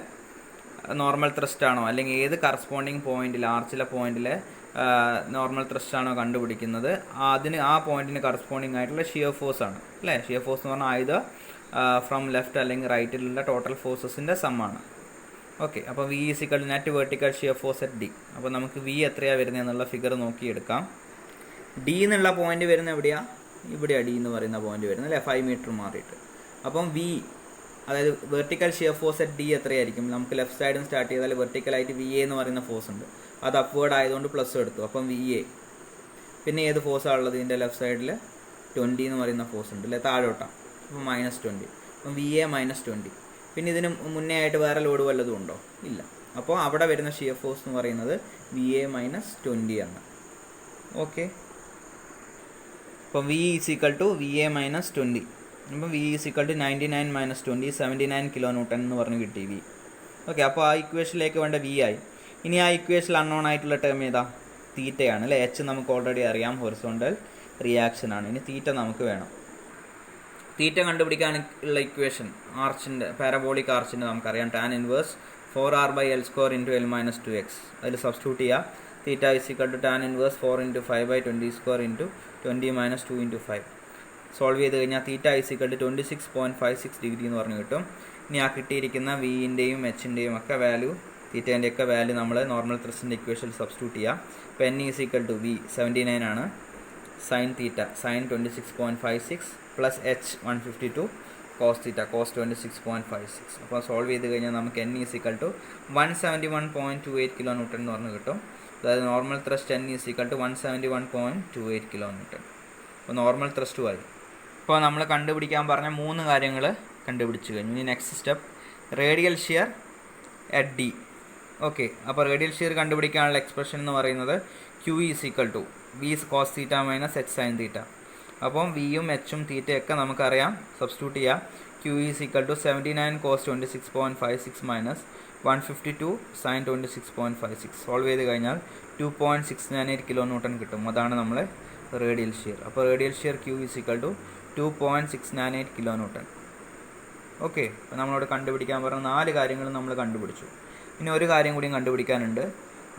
നോർമൽ ത്രസ്റ്റ് ആണോ അല്ലെങ്കിൽ ഏത് കറസ്പോണ്ടിങ് പോയിന്റിൽ ആർച്ചിലെ പോയിന്റിൽ നോർമൽ ത്രസ്റ്റ് ആണോ കണ്ടുപിടിക്കുന്നത്, അതിന് ആ പോയിന്റിന് കറസ്പോണ്ടിങ് ആയിട്ടുള്ള ഷിയർ ഫോഴ്സ് ആണ് അല്ലേ. ഷിയർ ഫോഴ്സ് എന്ന് പറഞ്ഞാൽ ഇത് ഫ്രം ലെഫ്റ്റ് അല്ലെങ്കിൽ റൈറ്റിലുള്ള ടോട്ടൽ ഫോഴ്സസിൻ്റെ സമ്മാണ്. ഓക്കെ, അപ്പോൾ V is equal to net vertical shear force at D. അപ്പോൾ നമുക്ക് വി എത്രയാണ് വരുന്നത് എന്നുള്ള ഫിഗർ നോക്കിയെടുക്കാം. ഡി എന്നുള്ള പോയിന്റ് വരുന്നത് എവിടെയാണ്? ഇവിടെയാണ് ഡി എന്ന് പറയുന്ന പോയിന്റ് വരുന്നത് അല്ലേ, 5 മീറ്റർ മാറിയിട്ട്. അപ്പം വി അതായത് vertical shear force at D എത്രയായിരിക്കും? നമുക്ക് ലെഫ്റ്റ് സൈഡിൽ നിന്ന് സ്റ്റാർട്ട് ചെയ്താൽ വെർട്ടിക്കലായിട്ട് വി എ എന്ന് പറയുന്ന ഫോഴ്സ് ഉണ്ട്, അത് അപ്വേർഡ് ആയതുകൊണ്ട് പ്ലസ് എടുത്തു. അപ്പം വി എ, പിന്നെ ഏത് ഫോഴ്സാണ് ഉള്ളത്? ഇതിൻ്റെ ലെഫ്റ്റ് സൈഡിൽ 20 എന്ന് പറയുന്ന ഫോഴ്സ് ഉണ്ട് അല്ലേ, താഴോട്ടാണ്. അപ്പം മൈനസ് 20. അപ്പം വി എ മൈനസ് 20. പിന്നെ ഇതിന് മുന്നേ ആയിട്ട് വേറെ ലോഡ് വല്ലതും ഉണ്ടോ? ഇല്ല. അപ്പോൾ അവിടെ വരുന്ന ഷിയർ ഫോഴ്സ് എന്ന് പറയുന്നത് വി എ മൈനസ് 20 ആണ്. ഓക്കെ, അപ്പം V is equal to V A minus 20. അപ്പം V is equal to 99 minus 20 79 kilo newton എന്ന് പറഞ്ഞ് കിട്ടി വി. ഓക്കെ, അപ്പോൾ ആ ഇക്വേഷനിലേക്ക് വേണ്ട വി ആയി. ഇനി ആ ഇക്വേഷനിൽ അൺനോൺ ആയിട്ടുള്ള ടേം ഏതാ? തീറ്റയാണ് അല്ലേ. എച്ച് നമുക്ക് ഓൾറെഡി അറിയാം, ഹൊറിസോണ്ടൽ റിയാക്ഷൻ ആണ്. ഇനി തീറ്റ നമുക്ക് വേണം. തീറ്റ കണ്ടുപിടിക്കാനുള്ള ഇക്വേഷൻ ആർച്ചിൻ്റെ പാരബോളിക് ആർച്ചിൻ്റെ നമുക്കറിയാം, tan inverse 4r by L square into L minus 2x. അതിൽ സബ്സ്റ്റിറ്റ്യൂട്ട് ചെയ്യുക. Theta is equal to tan inverse 4 into 5 by 20 square into 20 minus 2 into 5. Solve ചെയ്ത് കഴിഞ്ഞാൽ theta is equal to 26.56 degree എന്ന് പറഞ്ഞ് കിട്ടും. ഇനി ആ കിട്ടിയിരിക്കുന്ന വിൻ്റെയും എച്ചിൻ്റെയും ഒക്കെ വാല്യൂ, തീറ്റേൻ്റെ ഒക്കെ വാല്യൂ നമ്മൾ നോർമൽ ത്രസ്റ്റിൻ്റെ ഇക്വേഷനിൽ സബ്സ്റ്റിറ്റ്യൂട്ട് ചെയ്യുക. അപ്പോൾ N is equal to V 79 ആണ്, sine theta sine 26.56 plus H 152 cos theta cos 26.56. അപ്പോൾ സോൾവ് ചെയ്ത് കഴിഞ്ഞാൽ നമുക്ക് N is equal to 171.28 kilo newton എന്ന് പറഞ്ഞ് കിട്ടും. അതായത് normal thrust N is equal to 171.28 kilo newton. അപ്പോൾ നോർമൽ ത്രസ്റ്റുമായി ഇപ്പോൾ നമ്മൾ കണ്ടുപിടിക്കാൻ പറഞ്ഞ 3 കാര്യങ്ങൾ കണ്ടുപിടിച്ച് കഴിഞ്ഞു. ഇനി next step radial shear at D. Okay, അപ്പോൾ റേഡിയൽ ഷിയർ കണ്ടുപിടിക്കാനുള്ള എക്സ്പ്രഷൻ എന്ന് പറയുന്നത് Q is equal to V cos theta minus H sine theta. അപ്പം വിയും എച്ചും തീറ്റയൊക്കെ നമുക്കറിയാം, സബ്സ്റ്റിറ്റ്യൂട്ട് ചെയ്യാം. Q is equal to 79 cos 26.56 minus 152 sine 26.56. Solve ചെയ്ത് കഴിഞ്ഞാൽ 2.698 കിലോ ന്യൂട്ടൺ കിട്ടും. അതാണ് നമ്മൾ റേഡിയൽ ഷിയർ. അപ്പോൾ radial shear Q is equal to 2.698 kilo newton. Okay, അപ്പോൾ നമ്മളോട് കണ്ടുപിടിക്കാൻ പറഞ്ഞ 4 കാര്യങ്ങളും നമ്മൾ കണ്ടുപിടിച്ചു. ഇനി ഒരു കാര്യം കൂടിയും കണ്ടുപിടിക്കാനുണ്ട്,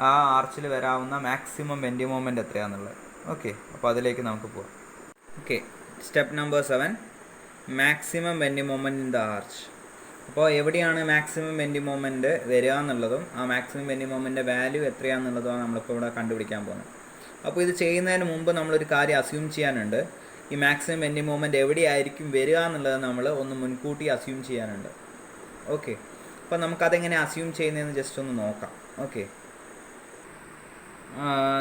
ആ ആർച്ചിൽ വരാവുന്ന മാക്സിമം ബെൻഡിങ് മൊമെൻറ്റ് എത്രയാണെന്നുള്ളത്. ഓക്കെ, അപ്പോൾ അതിലേക്ക് നമുക്ക് പോകാം. Okay, step number 7, maximum bending moment in the arch. അപ്പോൾ എവിടെയാണ് മാക്സിമം ബെൻഡിങ് മൊമെൻറ്റ് വരിക എന്നുള്ളതും ആ മാക്സിമം ബെൻഡിങ് മൊമെൻറ്റിൻ്റെ വാല്യൂ എത്രയാണെന്നുള്ളതുമാണ് നമ്മളിപ്പോൾ ഇവിടെ കണ്ടുപിടിക്കാൻ പോകുന്നത്. അപ്പോൾ ഇത് ചെയ്യുന്നതിന് മുമ്പ് നമ്മളൊരു കാര്യം അസ്യൂം ചെയ്യാനുണ്ട്. ഈ മാക്സിമം ബെൻഡിങ് മൊമെൻറ്റ് എവിടെയായിരിക്കും വരിക എന്നുള്ളത് നമ്മൾ ഒന്ന് മുൻകൂട്ടി അസ്യൂം ചെയ്യാനുണ്ട്. ഓക്കെ, അപ്പോൾ നമുക്കതെങ്ങനെ അസ്യൂം ചെയ്യുന്നതെന്ന് ജസ്റ്റ് ഒന്ന് നോക്കാം. ഓക്കെ,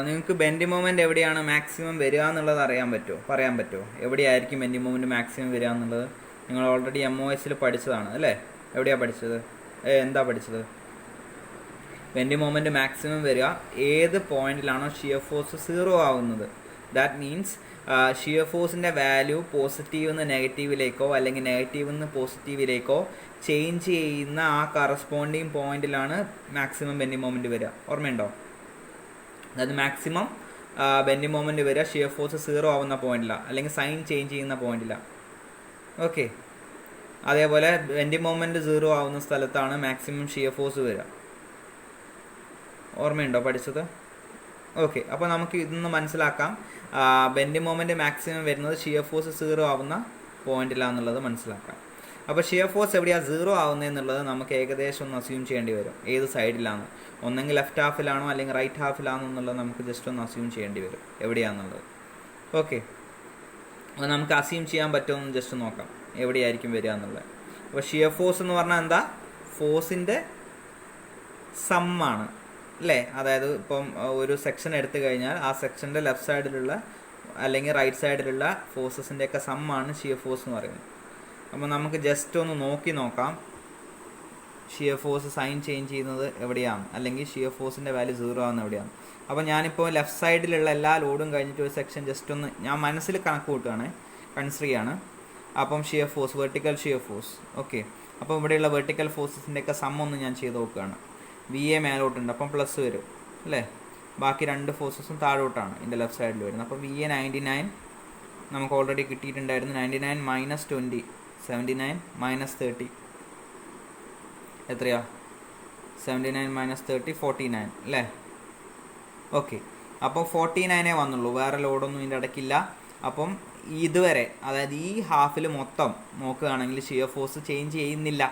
നിങ്ങൾക്ക് ബെൻഡിങ് മൊമെൻറ്റ് എവിടെയാണ് മാക്സിമം വരിക എന്നുള്ളത് പറയാൻ പറ്റുമോ? എവിടെയായിരിക്കും ബെൻഡിങ് മൊമെൻറ്റ് മാക്സിമം വരിക എന്നുള്ളത്? നിങ്ങൾ ഓൾറെഡി MOSൽ പഠിച്ചതാണ് അല്ലേ? എവിടെയാണ് പഠിച്ചത്? എന്താ പഠിച്ചത്? ബെൻഡിങ് മൊമെൻറ്റ് മാക്സിമം വരിക ഏത് പോയിന്റിലാണോ ഷിയർ ഫോഴ്സ് 0 ആവുന്നത്. ദാറ്റ് മീൻസ് ഷിയർ ഫോഴ്സിൻ്റെ വാല്യൂ പോസിറ്റീവ് നിന്ന് നെഗറ്റീവിലേക്കോ അല്ലെങ്കിൽ നെഗറ്റീവ് നിന്ന് പോസിറ്റീവിലേക്കോ ചേഞ്ച് ചെയ്യുന്ന ആ കറസ്പോണ്ടിങ് പോയിന്റിലാണ് മാക്സിമം ബെൻഡിങ് മൊമെൻറ്റ് വരിക. ഓർമ്മയുണ്ടോ? അതായത് മാക്സിമം ബെൻഡിങ് മൊമെൻറ്റ് വരിക ഷിയർ ഫോഴ്സ് 0 ആവുന്ന പോയിന്റിലാണ്, അല്ലെങ്കിൽ സൈൻ ചേഞ്ച് ചെയ്യുന്ന പോയിന്റിലാണ്. ഓക്കെ, അതേപോലെ ബെൻഡിങ് മൊമെൻറ്റ് 0 ആവുന്ന സ്ഥലത്താണ് മാക്സിമം ഷിയർ ഫോഴ്സ് വരിക. ഓർമ്മയുണ്ടോ പഠിച്ചത്? ഓക്കെ, അപ്പോൾ നമുക്ക് ഇതൊന്ന് മനസ്സിലാക്കാം. ബെൻഡിങ് മൊമെൻറ്റ് മാക്സിമം വരുന്നത് ഷിയർ ഫോഴ്സ് 0 ആവുന്ന പോയിന്റിലാണെന്നുള്ളത് മനസ്സിലാക്കാം. അപ്പോൾ ഷിയർ ഫോഴ്സ് എവിടെയാണ് 0 ആവുന്നതെന്നുള്ളത് നമുക്ക് ഏകദേശം ഒന്ന് അസ്യൂം ചെയ്യേണ്ടി വരും. ഏത് സൈഡിലാണ്, ഒന്നെങ്കിൽ ലെഫ്റ്റ് ഹാഫിലാണോ അല്ലെങ്കിൽ റൈറ്റ് ഹാഫിലാണോ എന്നുള്ളത് നമുക്ക് ജസ്റ്റ് ഒന്ന് അസ്യൂം ചെയ്യേണ്ടി വരും എവിടെയാണെന്നുള്ളത്. ഓക്കെ, അപ്പോൾ നമുക്ക് അസ്യൂം ചെയ്യാൻ പറ്റുമെന്ന് ജസ്റ്റ് നോക്കാം എവിടെയായിരിക്കും വരിക എന്നുള്ളത്. അപ്പോൾ ഷിയർ ഫോഴ്സ് എന്ന് പറഞ്ഞാൽ എന്താ? ഫോഴ്സിൻ്റെ സമ്മാണ് അല്ലേ? അതായത് ഇപ്പം ഒരു സെക്ഷൻ എടുത്തു കഴിഞ്ഞാൽ ആ സെക്ഷൻ്റെ ലെഫ്റ്റ് സൈഡിലുള്ള അല്ലെങ്കിൽ റൈറ്റ് സൈഡിലുള്ള ഫോഴ്സസിൻ്റെയൊക്കെ സമ്മാണ് ഷിയർ ഫോഴ്സ് എന്ന് പറയുന്നത്. അപ്പോൾ നമുക്ക് ജസ്റ്റ് ഒന്ന് നോക്കാം ഷിയർ ഫോഴ്സ് സൈൻ ചേഞ്ച് ചെയ്യുന്നത് എവിടെയാണ്, അല്ലെങ്കിൽ ഷിയർ ഫോഴ്സിൻ്റെ വാല്യൂ 0 ആവുന്നത് എവിടെയാണ്. അപ്പോൾ ഞാനിപ്പോൾ ലെഫ്റ്റ് സൈഡിലുള്ള എല്ലാ ലോഡും കഴിഞ്ഞിട്ട് ഒരു സെക്ഷൻ ജസ്റ്റ് ഒന്ന് ഞാൻ മനസ്സിൽ കണക്ക് കൂട്ടുകയാണ്, കൺസിഡർ ചെയ്യാണ്. അപ്പം shear force, vertical shear force. Okay, അപ്പോൾ ഇവിടെയുള്ള വെർട്ടിക്കൽ ഫോഴ്സസിൻ്റെയൊക്കെ സം ഒന്ന് ഞാൻ ചെയ്ത് നോക്കുകയാണ്. VA മേലോട്ടുണ്ട്, അപ്പം പ്ലസ് വരും അല്ലേ? ബാക്കി 2 ഫോഴ്സസും താഴോട്ടാണ് ഇതിൻ്റെ ലെഫ്റ്റ് സൈഡിൽ വരുന്നത്. അപ്പോൾ VA 99 നമുക്ക് ഓൾറെഡി കിട്ടിയിട്ടുണ്ടായിരുന്നു. 99 മൈനസ് 20, 79 മൈനസ് 30 എത്രയാ? 79 മൈനസ് 30 49 അല്ലേ? ഓക്കെ, അപ്പോൾ 49 വന്നുള്ളൂ, വേറെ ലോഡൊന്നും ഇതിൻ്റെ ഇടയ്ക്കില്ല. അപ്പം ഇതുവരെ, അതായത് ഈ ഹാഫിൽ മൊത്തം നോക്കുകയാണെങ്കിൽ ഷിയർ ഫോഴ്സ് ചേഞ്ച് ചെയ്യുന്നില്ല.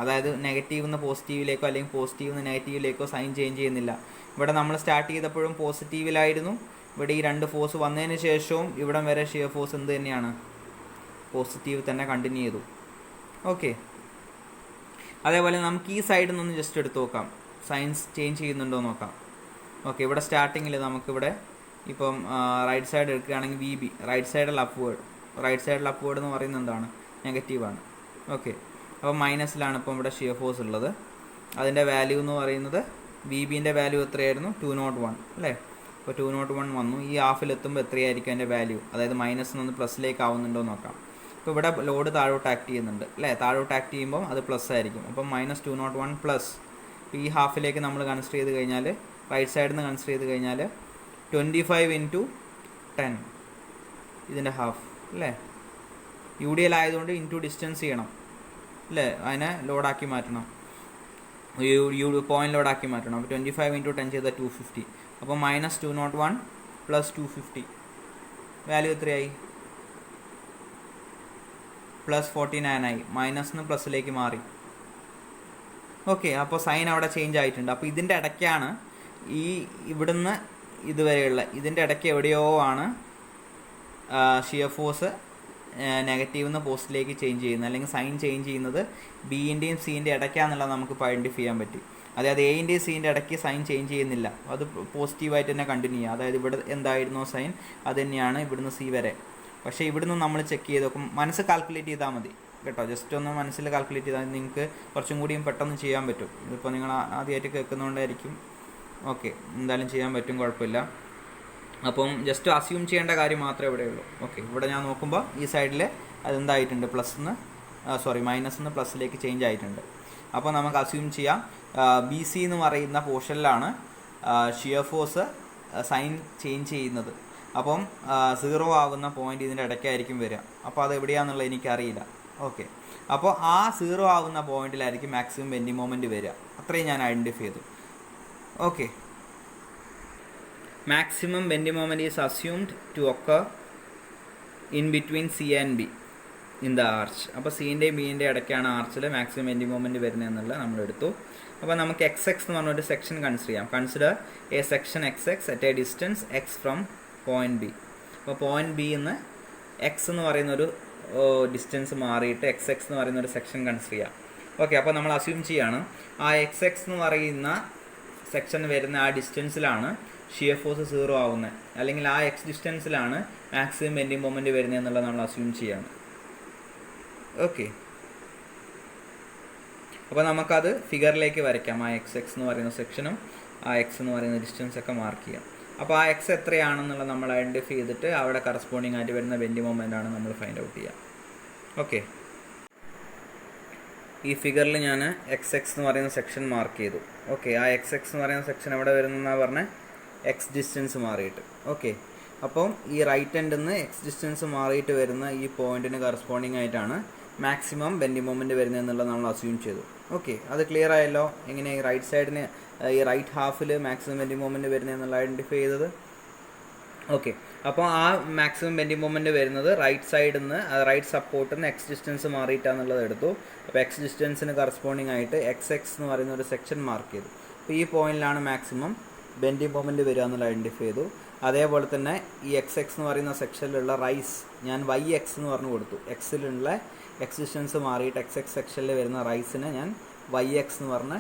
അതായത് നെഗറ്റീവ് നിന്ന് പോസിറ്റീവിലേക്കോ അല്ലെങ്കിൽ പോസിറ്റീവ് നിന്ന് നെഗറ്റീവിലേക്കോ സൈൻ ചേഞ്ച് ചെയ്യുന്നില്ല. ഇവിടെ നമ്മൾ സ്റ്റാർട്ട് ചെയ്തപ്പോഴും പോസിറ്റീവിലായിരുന്നു. ഇവിടെ ഈ 2 ഫോഴ്സ് വന്നതിന് ശേഷവും ഇവിടം വരെ ഷിയർ ഫോഴ്സ് എന്ത് തന്നെയാണ്? പോസിറ്റീവ് തന്നെ കണ്ടിന്യൂ ചെയ്തു. ഓക്കെ, അതേപോലെ നമുക്ക് ഈ സൈഡിൽ നിന്ന് ജസ്റ്റ് എടുത്ത് നോക്കാം, സൈൻസ് ചേഞ്ച് ചെയ്യുന്നുണ്ടോ നോക്കാം. ഓക്കെ, ഇവിടെ സ്റ്റാർട്ടിങ്ങിൽ നമുക്കിവിടെ ഇപ്പം റൈറ്റ് സൈഡ് എടുക്കുകയാണെങ്കിൽ VB റൈറ്റ് സൈഡിൽ അപ്വേർഡ് എന്ന് പറയുന്നത് എന്താണ്? നെഗറ്റീവാണ്. ഓക്കെ, അപ്പോൾ മൈനസിലാണ് ഇപ്പം ഇവിടെ ഷിയർ ഫോഴ്സ് ഉള്ളത്. അതിൻ്റെ വാല്യൂ എന്ന് പറയുന്നത് VBൻ്റെ വാല്യൂ എത്രയായിരുന്നു? 201 അല്ലേ? അപ്പോൾ 201 വന്നു. ഈ ഹാഫിലെത്തുമ്പോൾ എത്രയായിരിക്കും അതിൻ്റെ വാല്യൂ? അതായത് മൈനസ് നിന്ന് പ്ലസ്സിലേക്ക് ആവുന്നുണ്ടോ നോക്കാം. ഇപ്പോൾ ഇവിടെ ലോഡ് താഴോട്ട് ആക്ട് ചെയ്യുന്നുണ്ട് അല്ലേ? താഴോട്ട് ആക്ട് ചെയ്യുമ്പോൾ അത് പ്ലസ് ആയിരിക്കും. അപ്പം മൈനസ് 201 പ്ലസ് ഈ ഹാഫിലേക്ക് നമ്മൾ കൺസിഡർ ചെയ്ത് കഴിഞ്ഞാൽ, റൈറ്റ് സൈഡിൽ നിന്ന് കൺസിഡർ ചെയ്ത് കഴിഞ്ഞാൽ 25 × 10 ഇതിൻ്റെ ഹാഫ് അല്ലേ? UDL ആയതുകൊണ്ട് ഇൻറ്റു ഡിസ്റ്റൻസ് ചെയ്യണം അല്ലേ? അതിനെ ലോഡാക്കി മാറ്റണം, പോയിന്റ് ലോഡാക്കി മാറ്റണം. അപ്പോൾ 25 × 10 ചെയ്താൽ 250. അപ്പോൾ മൈനസ് 201 പ്ലസ് 250 വാല്യൂ എത്രയായി? പ്ലസ് 49 ആയി. മൈനസിന് പ്ലസ്സിലേക്ക് മാറി. ഓക്കെ, അപ്പോൾ സൈൻ അവിടെ ചേഞ്ച് ആയിട്ടുണ്ട്. അപ്പോൾ ഇതിൻ്റെ ഇടയ്ക്കാണ് ഈ ഇവിടുന്ന് ഇതുവരെയുള്ള ഇതിൻ്റെ ഇടയ്ക്ക് എവിടെയോ ആണ് ഷിയർ ഫോഴ്സ് നെഗറ്റീവ് നിന്ന് പോസിറ്റീവിലേക്ക് ചേഞ്ച് ചെയ്യുന്നത്, അല്ലെങ്കിൽ സൈൻ ചേഞ്ച് ചെയ്യുന്നത് ബിൻ്റെയും സിൻ്റെ ഇടയ്ക്കാന്നുള്ളത് നമുക്ക് ഇപ്പോൾ ഐഡൻറ്റിഫൈ ചെയ്യാൻ പറ്റി. അതായത് എൻ്റെയും സിൻ്റെ ഇടയ്ക്ക് സൈൻ ചേഞ്ച് ചെയ്യുന്നില്ല, അത് പോസിറ്റീവായിട്ട് തന്നെ കണ്ടിന്യൂ ചെയ്യുക. അതായത് ഇവിടെ എന്തായിരുന്നോ സൈൻ അത് തന്നെയാണ് ഇവിടുന്ന് സി വരെ. പക്ഷേ ഇവിടുന്ന് നമ്മൾ ചെക്ക് ചെയ്ത് നോക്കും, മനസ്സ് കാൽക്കുലേറ്റ് ചെയ്താൽ മതി. കേട്ടോ. ജസ്റ്റ് ഒന്ന് മനസ്സിൽ കാൽക്കുലേറ്റ് ചെയ്താൽ നിങ്ങൾക്ക് കുറച്ചും കൂടിയും പെട്ടെന്ന് ചെയ്യാൻ പറ്റും. ഇതിപ്പോൾ നിങ്ങൾ ആദ്യമായിട്ട് കേൾക്കുന്നതുകൊണ്ടായിരിക്കും. ഓക്കെ, എന്തായാലും ചെയ്യാൻ പറ്റും, കുഴപ്പമില്ല. അപ്പം ജസ്റ്റ് അസ്യൂം ചെയ്യേണ്ട കാര്യം മാത്രമേ ഇവിടെ ഉള്ളൂ. ഓക്കെ, ഇവിടെ ഞാൻ നോക്കുമ്പോൾ ഈ സൈഡിൽ അതെന്തായിട്ടുണ്ട്, മൈനസ് നിന്ന് പ്ലസ്സിലേക്ക് ചേഞ്ച് ആയിട്ടുണ്ട്. അപ്പോൾ നമുക്ക് അസ്യൂം ചെയ്യാം ബി സി എന്ന് പറയുന്ന പോർഷനിലാണ് ഷിയർ ഫോഴ്സ് സൈൻ ചേഞ്ച് ചെയ്യുന്നത്. അപ്പം 0 ആകുന്ന പോയിന്റ് ഇതിൻ്റെ ഇടയ്ക്കായിരിക്കും വരിക. അപ്പോൾ അത് എവിടെയാണെന്നുള്ളത് എനിക്കറിയില്ല. ഓക്കെ, അപ്പോൾ ആ 0 ആകുന്ന പോയിന്റിലായിരിക്കും മാക്സിമം ബെൻഡിങ് മൊമെൻറ്റ് വരിക. അത്രയും ഞാൻ ഐഡൻറ്റിഫൈ ചെയ്തു. Okay, maximum bending moment is assumed to occur in between C and B in the arch. അപ്പോൾ സിൻ്റെയും ബിൻ്റെ ഇടയ്ക്കാണ് ആർച്ചിൽ മാക്സിമം ബെൻഡിങ് മൊമെൻറ്റ് വരുന്നത് എന്നുള്ളത് നമ്മൾ എടുത്തു. അപ്പോൾ നമുക്ക് എക്സ് എക്സ് എന്ന് പറഞ്ഞൊരു സെക്ഷൻ കൺസിഡർ ചെയ്യാം. Consider A section X X at A distance X from point B. അപ്പോൾ പോയിൻറ്റ് ബി എന്ന് എക്സ് എന്ന് പറയുന്നൊരു ഡിസ്റ്റൻസ് മാറിയിട്ട് എക്സ് എക്സ് എന്ന് പറയുന്ന ഒരു സെക്ഷൻ കൺസിഡർ ചെയ്യാം. ഓക്കെ, അപ്പോൾ നമ്മൾ അസ്യൂം ചെയ്യാണ് ആ എക്സ് എക്സ് എന്ന് പറയുന്ന സെക്ഷൻ വരുന്ന ആ ഡിസ്റ്റൻസിലാണ് ഷിയർ ഫോഴ്സ് 0 ആവുന്നത്, അല്ലെങ്കിൽ ആ എക്സ് ഡിസ്റ്റൻസിലാണ് മാക്സിമം ബെൻഡിങ് മൊമെൻറ്റ് വരുന്നത് എന്നുള്ളത് നമ്മൾ അസ്യൂം ചെയ്യാണ്. ഓക്കെ, അപ്പോൾ നമുക്കത് ഫിഗറിലേക്ക് വരയ്ക്കാം. ആ എക്സ് എക്സ് എന്ന് പറയുന്ന സെക്ഷനും ആ എക്സ് എന്ന് പറയുന്ന ഡിസ്റ്റൻസ് ഒക്കെ മാർക്ക് ചെയ്യാം. അപ്പോൾ ആ എക്സ് എത്രയാണെന്നുള്ളത് നമ്മൾ ഐഡൻറ്റിഫൈ ചെയ്തിട്ട് അവിടെ കറസ്പോണ്ടിങ് ആയിട്ട് വരുന്ന ബെൻഡിങ് മൊമെൻ്റ് ആണ് നമ്മൾ ഫൈൻഡ് ഔട്ട് ചെയ്യുക. ഓക്കെ, ഈ ഫിഗറിൽ ഞാൻ എക്സ് എക്സ് എന്ന് പറയുന്ന സെക്ഷൻ മാർക്ക് ചെയ്തു. ഓക്കെ, ആ എക്സ് എക്സ് എന്ന് പറയുന്ന സെക്ഷൻ എവിടെ വരുന്നതെന്നാണ് പറഞ്ഞാൽ എക്സ് ഡിസ്റ്റൻസ് മാറിയിട്ട്. ഓക്കെ, അപ്പം ഈ റൈറ്റ് എൻഡിൽ നിന്ന് എക്സ് ഡിസ്റ്റൻസ് മാറിയിട്ട് വരുന്ന ഈ പോയിന്റിന് കറസ്പോണ്ടിങ് ആയിട്ടാണ് മാക്സിമം ബെൻഡിങ് മൊമെൻറ്റ് വരുന്നത് എന്നുള്ളത് നമ്മൾ അസ്യൂം ചെയ്തു. ഓക്കെ, അത് ക്ലിയർ ആയല്ലോ. എങ്ങനെ ഈ റൈറ്റ് സൈഡിന് ഈ റൈറ്റ് ഹാഫിൽ മാക്സിമം ബെൻഡിങ് മൊമെൻറ്റ് വരുന്നത് എന്നുള്ള ഐഡൻറ്റിഫൈ ചെയ്തത്. ഓക്കെ, അപ്പോൾ ആ മാക്സിമം ബെൻഡിങ് മൊമെൻറ്റ് വരുന്നത് റൈറ്റ് സൈഡിൽ നിന്ന് റൈറ്റ് സപ്പോർട്ടിൽ നിന്ന് എക്സ് ഡിസ്റ്റൻസ് മാറിയിട്ടാണെന്നുള്ളത് എടുത്തു. അപ്പോൾ എക്സ് ഡിസ്റ്റൻസിന് കറസ്പോണ്ടിങ് ആയിട്ട് എക്സ് എക്സ് എന്ന് പറയുന്ന ഒരു സെക്ഷൻ മാർക്ക് ചെയ്തു. അപ്പോൾ ഈ പോയിന്റിലാണ് മാക്സിമം ബെൻഡിങ് മൊമെൻറ്റ് വരിക എന്നുള്ള ഐഡൻറ്റിഫൈ ചെയ്തു. അതേപോലെ തന്നെ ഈ എക്സ് എക്സ് എന്ന് പറയുന്ന സെക്ഷനിലുള്ള റൈസ് ഞാൻ വൈ എക്സ് എന്ന് പറഞ്ഞു കൊടുത്തു. എക്സിലുള്ള എക്സ് ഡിസ്റ്റൻസ് മാറിയിട്ട് എക്സ് എക്സ് സെക്ഷനിൽ വരുന്ന റൈസിനെ ഞാൻ വൈ എക്സ് എന്ന് പറഞ്ഞ്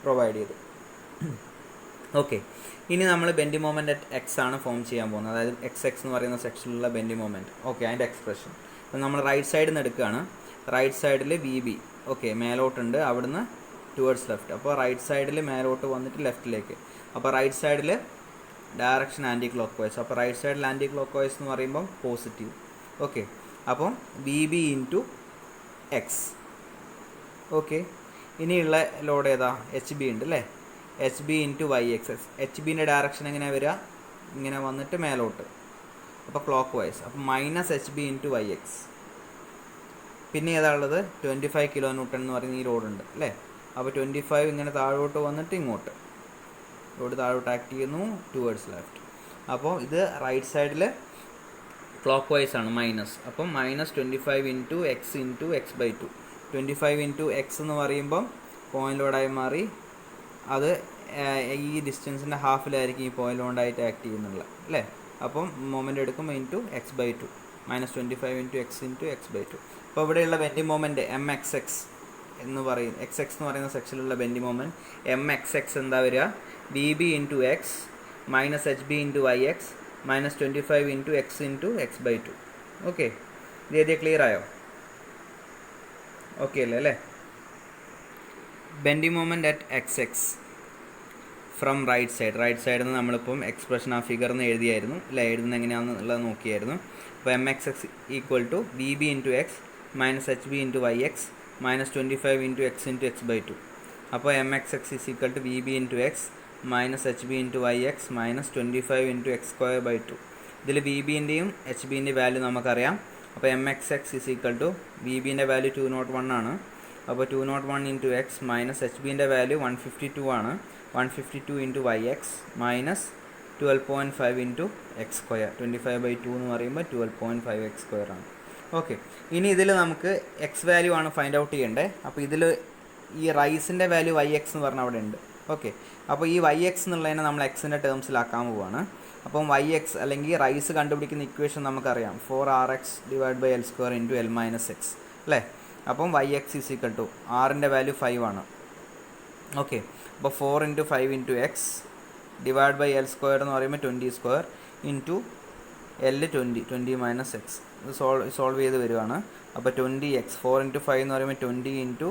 പ്രൊവൈഡ് ചെയ്തു. ഓക്കെ, ഇനി നമ്മൾ ബെൻഡിങ് മൊമെൻറ്റ് അറ്റ് എക്സ് ആണ് ഫോം ചെയ്യാൻ പോകുന്നത്, അതായത് എക്സ് എക്സ് എന്ന് പറയുന്ന സെക്ഷനിലുള്ള ബെൻഡിങ് മൊമെൻറ്റ്. ഓക്കെ, അതിൻ്റെ എക്സ്പ്രഷൻ അപ്പോൾ നമ്മൾ റൈറ്റ് സൈഡിൽ നിന്ന് എടുക്കുകയാണ്. റൈറ്റ് സൈഡിൽ വി ബി ഓക്കെ മേലോട്ടുണ്ട്, അവിടുന്ന് ടുവേർഡ്സ് ലെഫ്റ്റ്. അപ്പോൾ റൈറ്റ് സൈഡിൽ മേലോട്ട് വന്നിട്ട് ലെഫ്റ്റിലേക്ക്. അപ്പോൾ റൈറ്റ് സൈഡിൽ ഡയറക്ഷൻ ആൻറ്റി ക്ലോക്ക് വൈസ്. അപ്പോൾ റൈറ്റ് സൈഡിൽ ആൻറ്റി ക്ലോക്ക് വൈസ് എന്ന് പറയുമ്പം പോസിറ്റീവ്. ഓക്കെ, അപ്പം V B into X. Okay, ഇനിയുള്ള ലോഡ് ഏതാ, എച്ച് ബി ഉണ്ട് അല്ലേ, H B into Y X X. H ബിൻ്റെ ഡയറക്ഷൻ എങ്ങനെയാണ് വരിക, ഇങ്ങനെ വന്നിട്ട് മേലോട്ട്, അപ്പോൾ ക്ലോക്ക് വൈസ്. അപ്പോൾ minus H B into Y X. പിന്നെ ഏതാ ഉള്ളത്, 25 കിലോ ന്യൂട്ടൺ എന്ന് പറയുന്ന ഈ ലോഡുണ്ട് അല്ലേ. അപ്പോൾ 25 ഇങ്ങനെ താഴോട്ട് വന്നിട്ട് ഇങ്ങോട്ട് ലോഡ് താഴോട്ട് ആക്ട് ചെയ്യുന്നു ടുവേർഡ്സ് ലെഫ്റ്റ്. അപ്പോൾ ഇത് റൈറ്റ് സൈഡിൽ ക്ലോക്ക് വൈസ് ആണ് മൈനസ്. അപ്പം -25 into X into X by 2. 25 into X എന്ന് പറയുമ്പം പോയിൻ്റ് ലോഡായി മാറി അത് ഈ ഡിസ്റ്റൻസിൻ്റെ ഹാഫിലായിരിക്കും ഈ പോയിൻ്റ് ലോഡായിട്ട് ആക്ട് ചെയ്യുന്നുള്ളത് അല്ലേ. അപ്പം മൊമെൻ്റ് എടുക്കുമ്പോൾ into X by 2 -25 into X by 2. അപ്പോൾ ഇവിടെയുള്ള bending moment M X X എന്ന് പറയും. എക്സ് എക്സ് എന്ന് പറയുന്ന സെക്ഷനിലുള്ള bending moment M X X എന്താ വരിക, B B into X minus H B into Y X -25 into X by 2. Okay, ഇത് ഏരിയ ക്ലിയർ ആയോ? ഓക്കെ അല്ലേ. Bending moment at X X from right സൈഡിൽ നിന്ന് നമ്മളിപ്പം എക്സ്പ്രഷൻ ആ ഫിഗറിന്ന് എഴുതിയായിരുന്നു അല്ലേ, എഴുതുന്നത് എങ്ങനെയാണെന്നുള്ളത് നോക്കിയായിരുന്നു. അപ്പോൾ M X X equal to B B into X minus H B into Y X -25 into X by 2. അപ്പോൾ M X X is equal to B B into X minus H B into Y X -25 into X square by 2. ഇതിൽ ബി ബിൻ്റെയും എച്ച് ബിൻ്റെ വാല്യൂ നമുക്കറിയാം. അപ്പോൾ M X X is equal to B ബിൻ്റെ വാല്യൂ 201 ആണ്. അപ്പോൾ 201 ഇൻറ്റു എക്സ് മൈനസ് എച്ച് ബിൻ്റെ വാല്യൂ 152 ആണ്. 152 into Y X minus 12.5 into X square. 25/2 എന്ന് പറയുമ്പോൾ 12.5 എക്സ് സ്ക്വയർ ആണ്. ഓക്കെ, ഇനി ഇതിൽ നമുക്ക് എക്സ് വാല്യൂ ആണ് ഫൈൻഡ് ഔട്ട് ചെയ്യേണ്ടത്. അപ്പോൾ ഇതിൽ ഈ റൈസിൻ്റെ വാല്യൂ വൈ എക്സ് എന്ന് പറഞ്ഞാൽ അവിടെ ഉണ്ട്. ഓക്കെ, അപ്പോൾ ഈ വൈ എക്സ് എന്നുള്ളതിനെ നമ്മൾ എക്സിൻ്റെ ടേംസിലാക്കാൻ പോവുകയാണ്. അപ്പം വൈ എക്സ് അല്ലെങ്കിൽ റൈസ് കണ്ടുപിടിക്കുന്ന ഇക്വേഷൻ നമുക്കറിയാം, 4rx divide by L square into L minus X അല്ലേ. അപ്പം Y X is equal to ആറിൻ്റെ വാല്യൂ 5 ആണ്. ഓക്കെ, അപ്പോൾ 4 into 5 into X divide by L square എന്ന് പറയുമ്പോൾ 20 square into L 20 minus X. Solve ചെയ്ത് വരുവാണ്. അപ്പോൾ 20x 4 × 5 എന്ന് പറയുമ്പോൾ 20 ×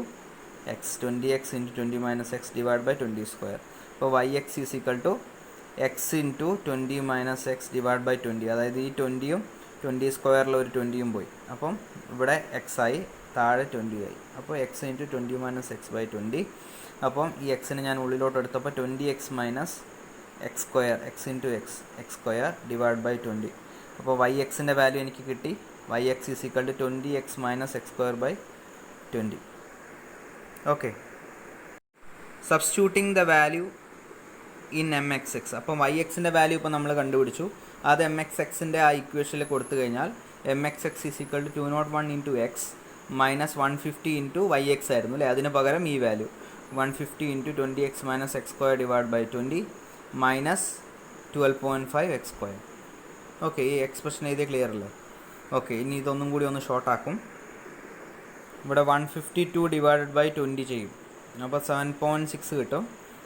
x 20x × 20 - x divide by 20 square. അപ്പോൾ yx is equal to x × 20 - x divide by 20. അതായത് ഈ 20യും 20 സ്ക്വയറിൽ ഒരു 20യും പോയി. അപ്പം ഇവിടെ x ആയി, താഴെ 20 ആയി. അപ്പോൾ x × 20 - x ബൈ 20. അപ്പം ഈ എക്സിന് ഞാൻ ഉള്ളിലോട്ട് എടുത്തപ്പോൾ 20x - x square x × x square divide by 20. അപ്പോൾ yxൻ്റെ വാല്യൂ എനിക്ക് കിട്ടി. yx is equal to 20x - x square by 20. Okay, substituting the value in mxx. അപ്പം yxൻ്റെ വാല്യൂ ഇപ്പോൾ നമ്മൾ കണ്ടുപിടിച്ചു. അത് mxxൻ്റെ ആ ഇക്വേഷനിൽ കൊടുത്തു കഴിഞ്ഞാൽ mxx is equal to 201 × x minus 150 × yx ആയിരുന്നു അല്ലേ. അതിന് പകരം ഈ value 150 × 20x - x square divide by 20 minus 12.5 x square. Okay, ഈ എക്സ്പ്രഷൻ എഴുതിയ ക്ലിയർ അല്ലേ? ഓക്കെ, ഇനി ഇതൊന്നും കൂടി ഒന്ന് ഷോർട്ടാക്കും. ഇവിടെ 152 ഡിവൈഡഡ് ബൈ 20 ചെയ്യും. അപ്പോൾ 7.6 കിട്ടും.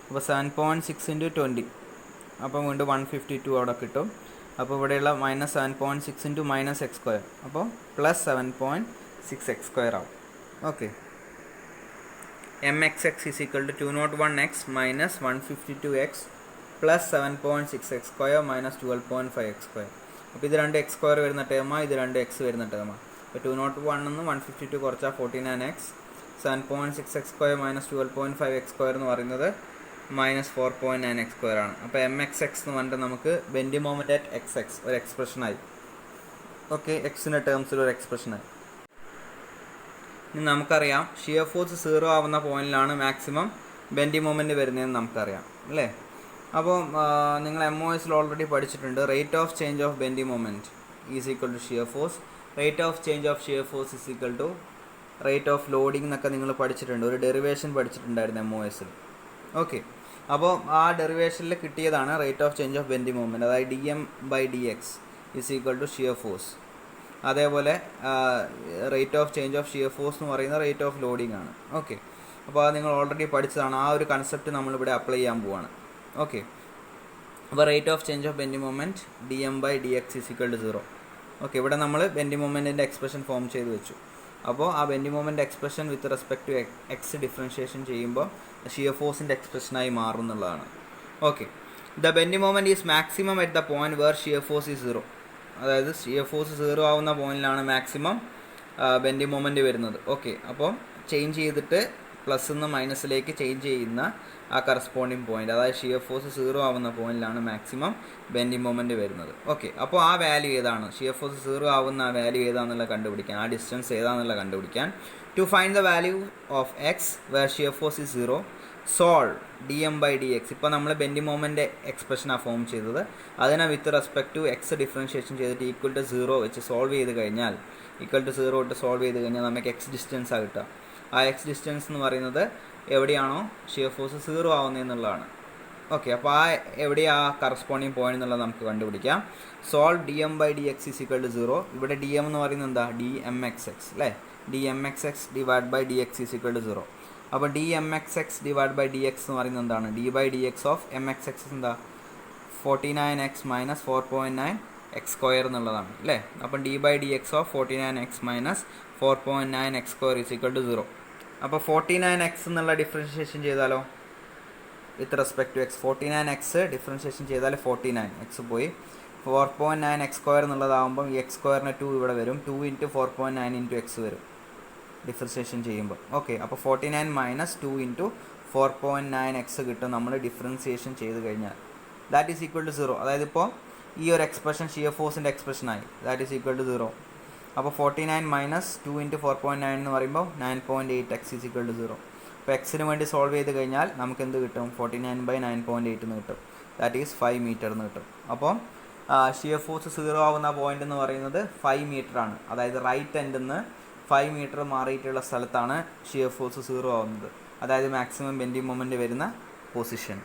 അപ്പോൾ 7.6 × 20, അപ്പോൾ വീണ്ടും 152 അവിടെ കിട്ടും. അപ്പോൾ ഇവിടെയുള്ള മൈനസ് 7.6 × മൈനസ് x സ്ക്വയർ, അപ്പോൾ പ്ലസ് 7.6 x സ്ക്വയർ ആവും. Okay, mxx is equal to 201x minus 152x plus 7.6 x square minus 12.5 x square. അപ്പോൾ ഇത് രണ്ട് x സ്ക്വയർ വരുന്ന ടേമാണ്, ഇത് രണ്ട് x വരുന്ന ടേമാണ്. അപ്പോൾ 201 നിന്ന് 152 കുറച്ചാൽ 49x, 7.6 x square minus 12.5 x square എന്ന് പറയുന്നത് മൈനസ് 4.9 x സ്ക്വയർ ആണ്. അപ്പോൾ mxx എന്ന് പറഞ്ഞിട്ട് നമുക്ക് ബെൻഡി മൊമെൻ്റ് അറ്റ് xx ഒരു എക്സ്പ്രഷനായി. ഓക്കെ, എക്സിൻ്റെ ടേംസിൽ ഒരു എക്സ്പ്രഷനായി. ഇനി നമുക്കറിയാം ഷിയർ ഫോഴ്സ് 0 ആവുന്ന പോയിന്റിലാണ് മാക്സിമം ബെൻഡി മൊമെൻ്റ് വരുന്നതെന്ന് നമുക്കറിയാം അല്ലേ. അപ്പോൾ നിങ്ങൾ MOSൽ ഓൾറെഡി പഠിച്ചിട്ടുണ്ട്. Rate of change of bending moment is equal to shear force. Rate of change of shear force is equal to rate of loading എന്നൊക്കെ നിങ്ങൾ പഠിച്ചിട്ടുണ്ട്. ഒരു ഡെറിവേഷൻ പഠിച്ചിട്ടുണ്ടായിരുന്നു MOSൽ. ഓക്കെ, അപ്പോൾ ആ ഡെറിവേഷനിൽ കിട്ടിയതാണ് rate of change of bending moment. അതായത് dm/dx is equal to shear force. അതേപോലെ rate of change of shear force എന്ന് പറയുന്ന റേറ്റ് ഓഫ് ലോഡിംഗ് ആണ്. ഓക്കെ, അപ്പോൾ അത് നിങ്ങൾ ഓൾറെഡി പഠിച്ചതാണ്. ആ ഒരു കൺസെപ്റ്റ് നമ്മളിവിടെ അപ്ലൈ ചെയ്യാൻ പോവാണ്. ഓക്കെ, അപ്പോൾ rate of change of bending moment dm/dx is equal to 0. Okay, ഇവിടെ നമ്മൾ ബെൻഡി മൊമെൻറ്റിൻ്റെ എക്സ്പ്രഷൻ ഫോം ചെയ്ത് വെച്ചു. അപ്പോൾ ആ bending moment expression with respect to X differentiation ചെയ്യുമ്പോൾ ഷിയർ ഫോഴ്സിൻ്റെ എക്സ്പ്രഷനായി മാറും എന്നുള്ളതാണ്. Okay, the bending moment is maximum at the point where shear force is 0. അതായത് ഷിയർ ഫോഴ്സ് 0 ആവുന്ന പോയിന്റിലാണ് മാക്സിമം ബെൻഡി മൊമെൻറ്റ് വരുന്നത്. ഓക്കെ, അപ്പോൾ ചേഞ്ച് ചെയ്തിട്ട് പ്ലസ് നിന്ന് മൈനസിലേക്ക് ചേഞ്ച് ചെയ്യുന്ന ആ കറസ്പോണ്ടിങ് പോയിന്റ്, അതായത് ഷിയർ ഫോഴ്സ് 0 ആവുന്ന പോയിന്റിലാണ് മാക്സിമം ബെൻഡി മൊമെൻറ്റ് വരുന്നത്. ഓക്കെ, അപ്പോൾ ആ വാല്യൂ ഏതാണ്, ഷിയർ ഫോഴ്സ് 0 ആവുന്ന ആ വാല്യൂ ഏതാണെന്നുള്ള കണ്ടുപിടിക്കാൻ, ആ ഡിസ്റ്റൻസ് ഏതാണെന്നുള്ള കണ്ടുപിടിക്കാൻ, to find the value of X where shear force is 0, solve dm/dx. ഇപ്പോൾ നമ്മൾ ബെൻഡി മൊമെൻ്റ് എക്സ്പ്രഷനാണ് ഫോം ചെയ്തത്. അതിനെ with respect to X differentiation ചെയ്തിട്ട് ഈക്വൽ ടു 0 വെച്ച് സോൾവ് ചെയ്ത് കഴിഞ്ഞാൽ, ഈക്വൽ ടു 0 ഇട്ട് സോൾവ് ചെയ്ത് കഴിഞ്ഞാൽ നമുക്ക് എക്സ് ഡിസ്റ്റൻസാണ് കിട്ടുക. ആ എക്സ് ഡിസ്റ്റൻസ് എന്ന് പറയുന്നത് എവിടെയാണോ ഷിയർ ഫോഴ്സ് 0 ആവുന്നതെന്നുള്ളതാണ്. ഓക്കെ, അപ്പോൾ ആ എവിടെയാണ് ആ കറസ്പോണ്ടിങ് പോയിന്റ് എന്നുള്ളത് നമുക്ക് കണ്ടുപിടിക്കാം. Solve dm/dx is equal to 0. ഇവിടെ dm എന്ന് പറയുന്നത് എന്താ, dmxx അല്ലേ. dmxx divide by dx is equal to 0. അപ്പോൾ dmxx ഡിവൈഡ് ബൈ dx എന്ന് പറയുന്നത് എന്താണ്, d/dx ഓഫ് mxx എന്താ, 49x മൈനസ് 4.9 x സ്ക്വയർ എന്നുള്ളതാണ് അല്ലേ. അപ്പം d/dx of 49x minus 4.9 x square is equal to 0. അപ്പോൾ 49x എന്നുള്ള ഡിഫറൻഷിയേഷൻ ചെയ്താലോ with respect to X, 49x differentiation ചെയ്താൽ 49x പോയി, 4.9 x സ്ക്വയർ എന്നുള്ളതാകുമ്പം ഈ എക്സ് സ്ക്വയറിന് 2 ഇവിടെ വരും, 2 × 4.9 × x വരും ഡിഫറൻഷിയേഷൻ ചെയ്യുമ്പോൾ. ഓക്കെ, അപ്പോൾ 49 മൈനസ് 2 × 4.9x കിട്ടും നമ്മൾ ഡിഫറൻഷിയേഷൻ ചെയ്ത് കഴിഞ്ഞാൽ. That is equal to 0. അതായത് ഇപ്പോൾ ഈ ഒരു എക്സ്പ്രഷൻ ഷിയർ ഫോഴ്സിൻ്റെ എക്സ്പ്രഷനായി, ദാറ്റ് ഈസ് ഈക്വൽ ടു 0. അപ്പോൾ 49 മൈനസ് 2 × 4.9 എന്ന് പറയുമ്പോൾ 9.8x ഈസ് ഈക്വൽ ടു 0. അപ്പോൾ എക്സിന് വേണ്ടി സോൾവ് ചെയ്ത് കഴിഞ്ഞാൽ നമുക്ക് എന്ത് കിട്ടും, 49/9.8 എന്ന് കിട്ടും. ദാറ്റ് ഈസ് 5 മീറ്റർ എന്ന് കിട്ടും. അപ്പോൾ ഷിയർ ഫോഴ്സ് 0 ആവുന്ന പോയിന്റ് എന്ന് പറയുന്നത് 5 മീറ്റർ ആണ്. അതായത് റൈറ്റ് എൻഡിൽ നിന്ന് 5 മീറ്റർ മാറിയിട്ടുള്ള സ്ഥലത്താണ് ഷിയർ ഫോഴ്സ് 0 ആവുന്നത്. അതായത് മാക്സിമം ബെൻഡി മൊമെൻറ്റ് വരുന്ന പൊസിഷൻ.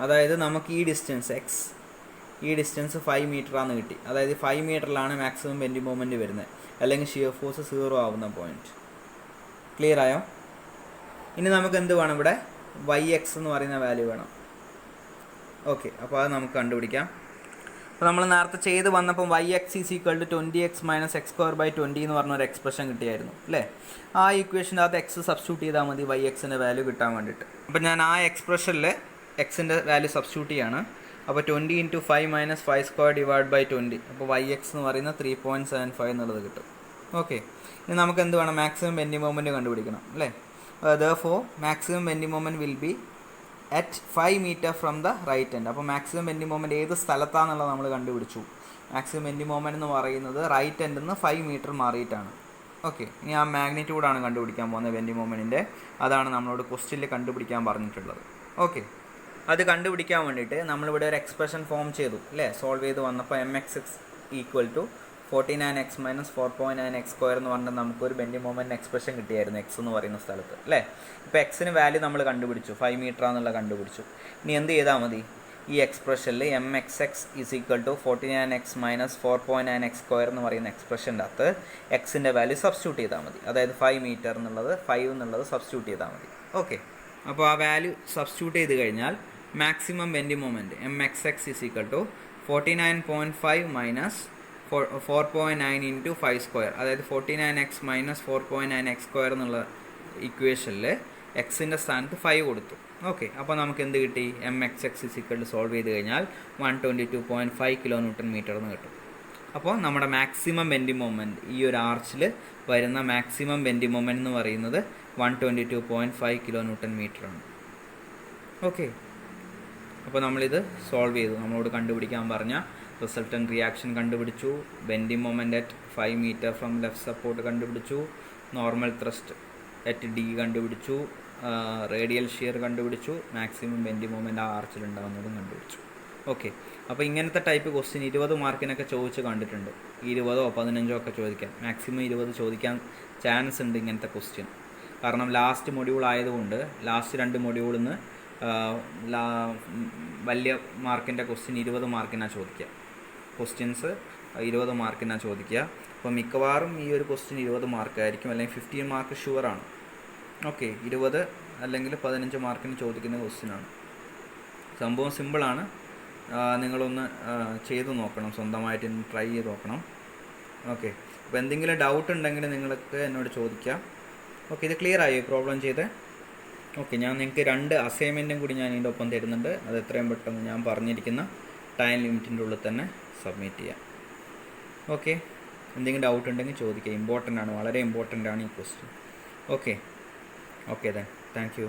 അതായത് നമുക്ക് ഈ ഡിസ്റ്റൻസ് എക്സ്, ഈ ഡിസ്റ്റൻസ് 5 മീറ്ററാണ് കിട്ടി. അതായത് 5 മീറ്ററിലാണ് മാക്സിമം ബെൻഡി മൊമെൻറ്റ് വരുന്നത്, അല്ലെങ്കിൽ ഷിയർ ഫോഴ്സ് 0 ആവുന്ന പോയിന്റ്. ക്ലിയർ ആയോ? ഇനി നമുക്ക് എന്ത് വേണം, ഇവിടെ yx എന്ന് പറയുന്ന വാല്യൂ വേണം. ഓക്കെ, അപ്പോൾ അത് നമുക്ക് കണ്ടുപിടിക്കാം. അപ്പോൾ നമ്മൾ നേരത്തെ ചെയ്ത് വന്നപ്പോൾ y(x) = 20x-x² / 20 എന്ന് പറഞ്ഞൊരു എക്സ്പ്രഷൻ കിട്ടിയായിരുന്നു അല്ലേ? ആ ഇക്വേഷൻ്റെ അകത്ത് എക്സ് സബ്സ്റ്റിറ്റ്യൂട്ട് ചെയ്താൽ മതി y(x)ൻ്റെ വാല്യൂ കിട്ടാൻ വേണ്ടിയിട്ട്. അപ്പോൾ ഞാൻ ആ എക്സ്പ്രഷനിൽ എക്സിൻ്റെ വാല്യൂ സബ്സ്റ്റിറ്റ്യൂട്ട് ചെയ്യാണ്. അപ്പോൾ 20 × 5 - 5² / 20. അപ്പോൾ y(x) എന്ന് പറയുന്നത് 3.75 എന്നുള്ളത് കിട്ടും. ഓക്കെ, ഇനി നമുക്ക് എന്ത് വേണം? മാക്സിമം ബെൻഡിങ് മൊമെൻറ്റ് കണ്ടുപിടിക്കണം അല്ലേ? therefore maximum bending moment will be at 5 meter from the right end. അപ്പോൾ മാക്സിമം ബെൻഡിങ് മൊമെൻറ്റ് ഏത് സ്ഥലത്താണെന്നുള്ളത് നമ്മൾ കണ്ടുപിടിച്ചു. മാക്സിമം ബെൻഡിങ് മൊമെൻറ്റ് എന്ന് പറയുന്നത് റൈറ്റ് എൻഡിൽ നിന്ന് 5 meter മാറിയിട്ടാണ്. ഓക്കെ, ഇനി ആ മാഗ്നിറ്റ്യൂഡാണ് കണ്ടുപിടിക്കാൻ പോകുന്നത് ബെൻഡിങ് മൊമെൻറ്റിൻ്റെ. അതാണ് നമ്മളോട് ക്വസ്റ്റ്യനിൽ കണ്ടുപിടിക്കാൻ പറഞ്ഞിട്ടുള്ളത്. ഓക്കെ, അത് കണ്ടുപിടിക്കാൻ വേണ്ടിയിട്ട് നമ്മളിവിടെ ഒരു എക്സ്പ്രഷൻ ഫോം ചെയ്തു അല്ലേ? സോൾവ് ചെയ്ത് വന്നപ്പോൾ mx(x) = 49x - 4.9x² എന്ന് പറഞ്ഞാൽ നമുക്കൊരു ബെൻഡിങ് മൊമെൻറ്റ് എക്സ്പ്രഷൻ കിട്ടിയായിരുന്നു എക്സ് എന്ന് പറയുന്ന സ്ഥലത്ത് അല്ലേ? ഇപ്പോൾ എക്സിന് വാല്യൂ നമ്മൾ കണ്ടുപിടിച്ചു, 5 meter എന്നുള്ള കണ്ടുപിടിച്ചു. ഇനി എന്ത് ചെയ്താൽ മതി? ഈ എക്സ്പ്രഷനിൽ mx(x) = 49x - 4.9x² എന്ന് പറയുന്ന എക്സ്പ്രഷൻ്റെ അകത്ത് എക്സിൻ്റെ വാല്യൂ സബ്സ്റ്റിറ്റ്യൂട്ട് ചെയ്താൽ മതി. അതായത് 5 meter എന്നുള്ളത് 5 എന്നുള്ളത് സബ്സ്റ്റിറ്റ്യൂട്ട് ചെയ്താൽ മതി. ഓക്കെ, അപ്പോൾ ആ വാല്യൂ സബ്സ്റ്റിറ്റ്യൂട്ട് ചെയ്ത് കഴിഞ്ഞാൽ മാക്സിമം ബെൻഡിങ് മൊമെൻറ്റ് mx(x) = 49.5 - 4.9 × 5², അതായത് 49x - 4.9x² എന്നുള്ള ഇക്വേഷനിൽ എക്സിൻ്റെ സ്ഥാനത്ത് 5 കൊടുത്തു. ഓക്കെ, അപ്പോൾ നമുക്ക് എന്ത് കിട്ടി? mx(x) സോൾവ് ചെയ്ത് കഴിഞ്ഞാൽ 122.5 kN/m എന്ന് കിട്ടും. അപ്പോൾ നമ്മുടെ മാക്സിമം ബെൻഡിങ് മൊമെൻറ്റ്, ഈ ഒരു ആർച്ചിൽ വരുന്ന മാക്സിമം ബെൻഡിങ് മൊമെൻറ്റ് എന്ന് പറയുന്നത് 122.5 kN/m ആണ്. ഓക്കെ, അപ്പോൾ നമ്മളിത് സോൾവ് ചെയ്തു. നമ്മളോട് കണ്ടുപിടിക്കാൻ പറഞ്ഞ റിസൾട്ടൻറ്റ് റിയാക്ഷൻ കണ്ടുപിടിച്ചു, bending moment at 5 meter from left support കണ്ടുപിടിച്ചു, നോർമൽ ത്രസ്റ്റ് അറ്റ് ഡി കണ്ടുപിടിച്ചു, റേഡിയൽ ഷിയർ കണ്ടുപിടിച്ചു, മാക്സിമം ബെൻഡിങ് മൊമെൻറ്റ് ആ ആർച്ചിൽ ഉണ്ടാകുന്നതും കണ്ടുപിടിച്ചു. ഓക്കെ, അപ്പോൾ ഇങ്ങനത്തെ ടൈപ്പ് ക്വസ്റ്റ്യൻ 20 മാർക്കിനൊക്കെ ചോദിച്ച് കണ്ടിട്ടുണ്ട്. 20 15 ഒക്കെ ചോദിക്കാം, മാക്സിമം 20 ചോദിക്കാൻ ചാൻസ് ഉണ്ട് ഇങ്ങനത്തെ ക്വസ്റ്റ്യൻ. കാരണം ലാസ്റ്റ് മൊഡ്യൂൾ ആയതുകൊണ്ട് ലാസ്റ്റ് 2 മൊഡ്യൂളിൽ നിന്ന് വലിയ മാർക്കിൻ്റെ ക്വസ്റ്റ്യൻ 20 മാർക്കിനാണ് ചോദിക്കുക. ക്വസ്റ്റ്യൻസ് 20 മാർക്കിനാണ് ചോദിക്കുക. അപ്പോൾ മിക്കവാറും ഈ ഒരു ക്വസ്റ്റ്യൻ 20 മാർക്കായിരിക്കും, അല്ലെങ്കിൽ 15 മാർക്ക് ഷുവറാണ്. ഓക്കെ, 20 അല്ലെങ്കിൽ 15 മാർക്കിന് ചോദിക്കുന്ന ക്വസ്റ്റ്യനാണ്. സംഭവം സിമ്പിളാണ്. നിങ്ങളൊന്ന് ചെയ്ത് നോക്കണം, സ്വന്തമായിട്ട് ട്രൈ ചെയ്ത് നോക്കണം. ഓക്കെ, അപ്പോൾ എന്തെങ്കിലും ഡൗട്ട് ഉണ്ടെങ്കിൽ നിങ്ങൾക്ക് എന്നോട് ചോദിക്കാം. ഓക്കെ, ഇത് ക്ലിയർ ആയി പ്രോബ്ലം ചെയ്ത്? ഓക്കെ, ഞാൻ നിങ്ങൾക്ക് 2 അസൈൻമെൻറ്റും കൂടി ഞാൻ ഇതിൻ്റെ ഒപ്പം തരുന്നുണ്ട്. അത് എത്രയും പെട്ടെന്ന് ഞാൻ പറഞ്ഞിരിക്കുന്ന ടൈം ലിമിറ്റിൻ്റെ ഉള്ളിൽ തന്നെ സബ്മിറ്റ് ചെയ്യാം. ഓക്കെ, എന്തെങ്കിലും ഡൗട്ട് ഉണ്ടെങ്കിൽ ചോദിക്കുക. ഇമ്പോർട്ടൻ്റ് ആണ്, വളരെ ഇമ്പോർട്ടൻ്റ് ആണ് ഈ ക്വസ്റ്റ്യൻ. Okay, thank you.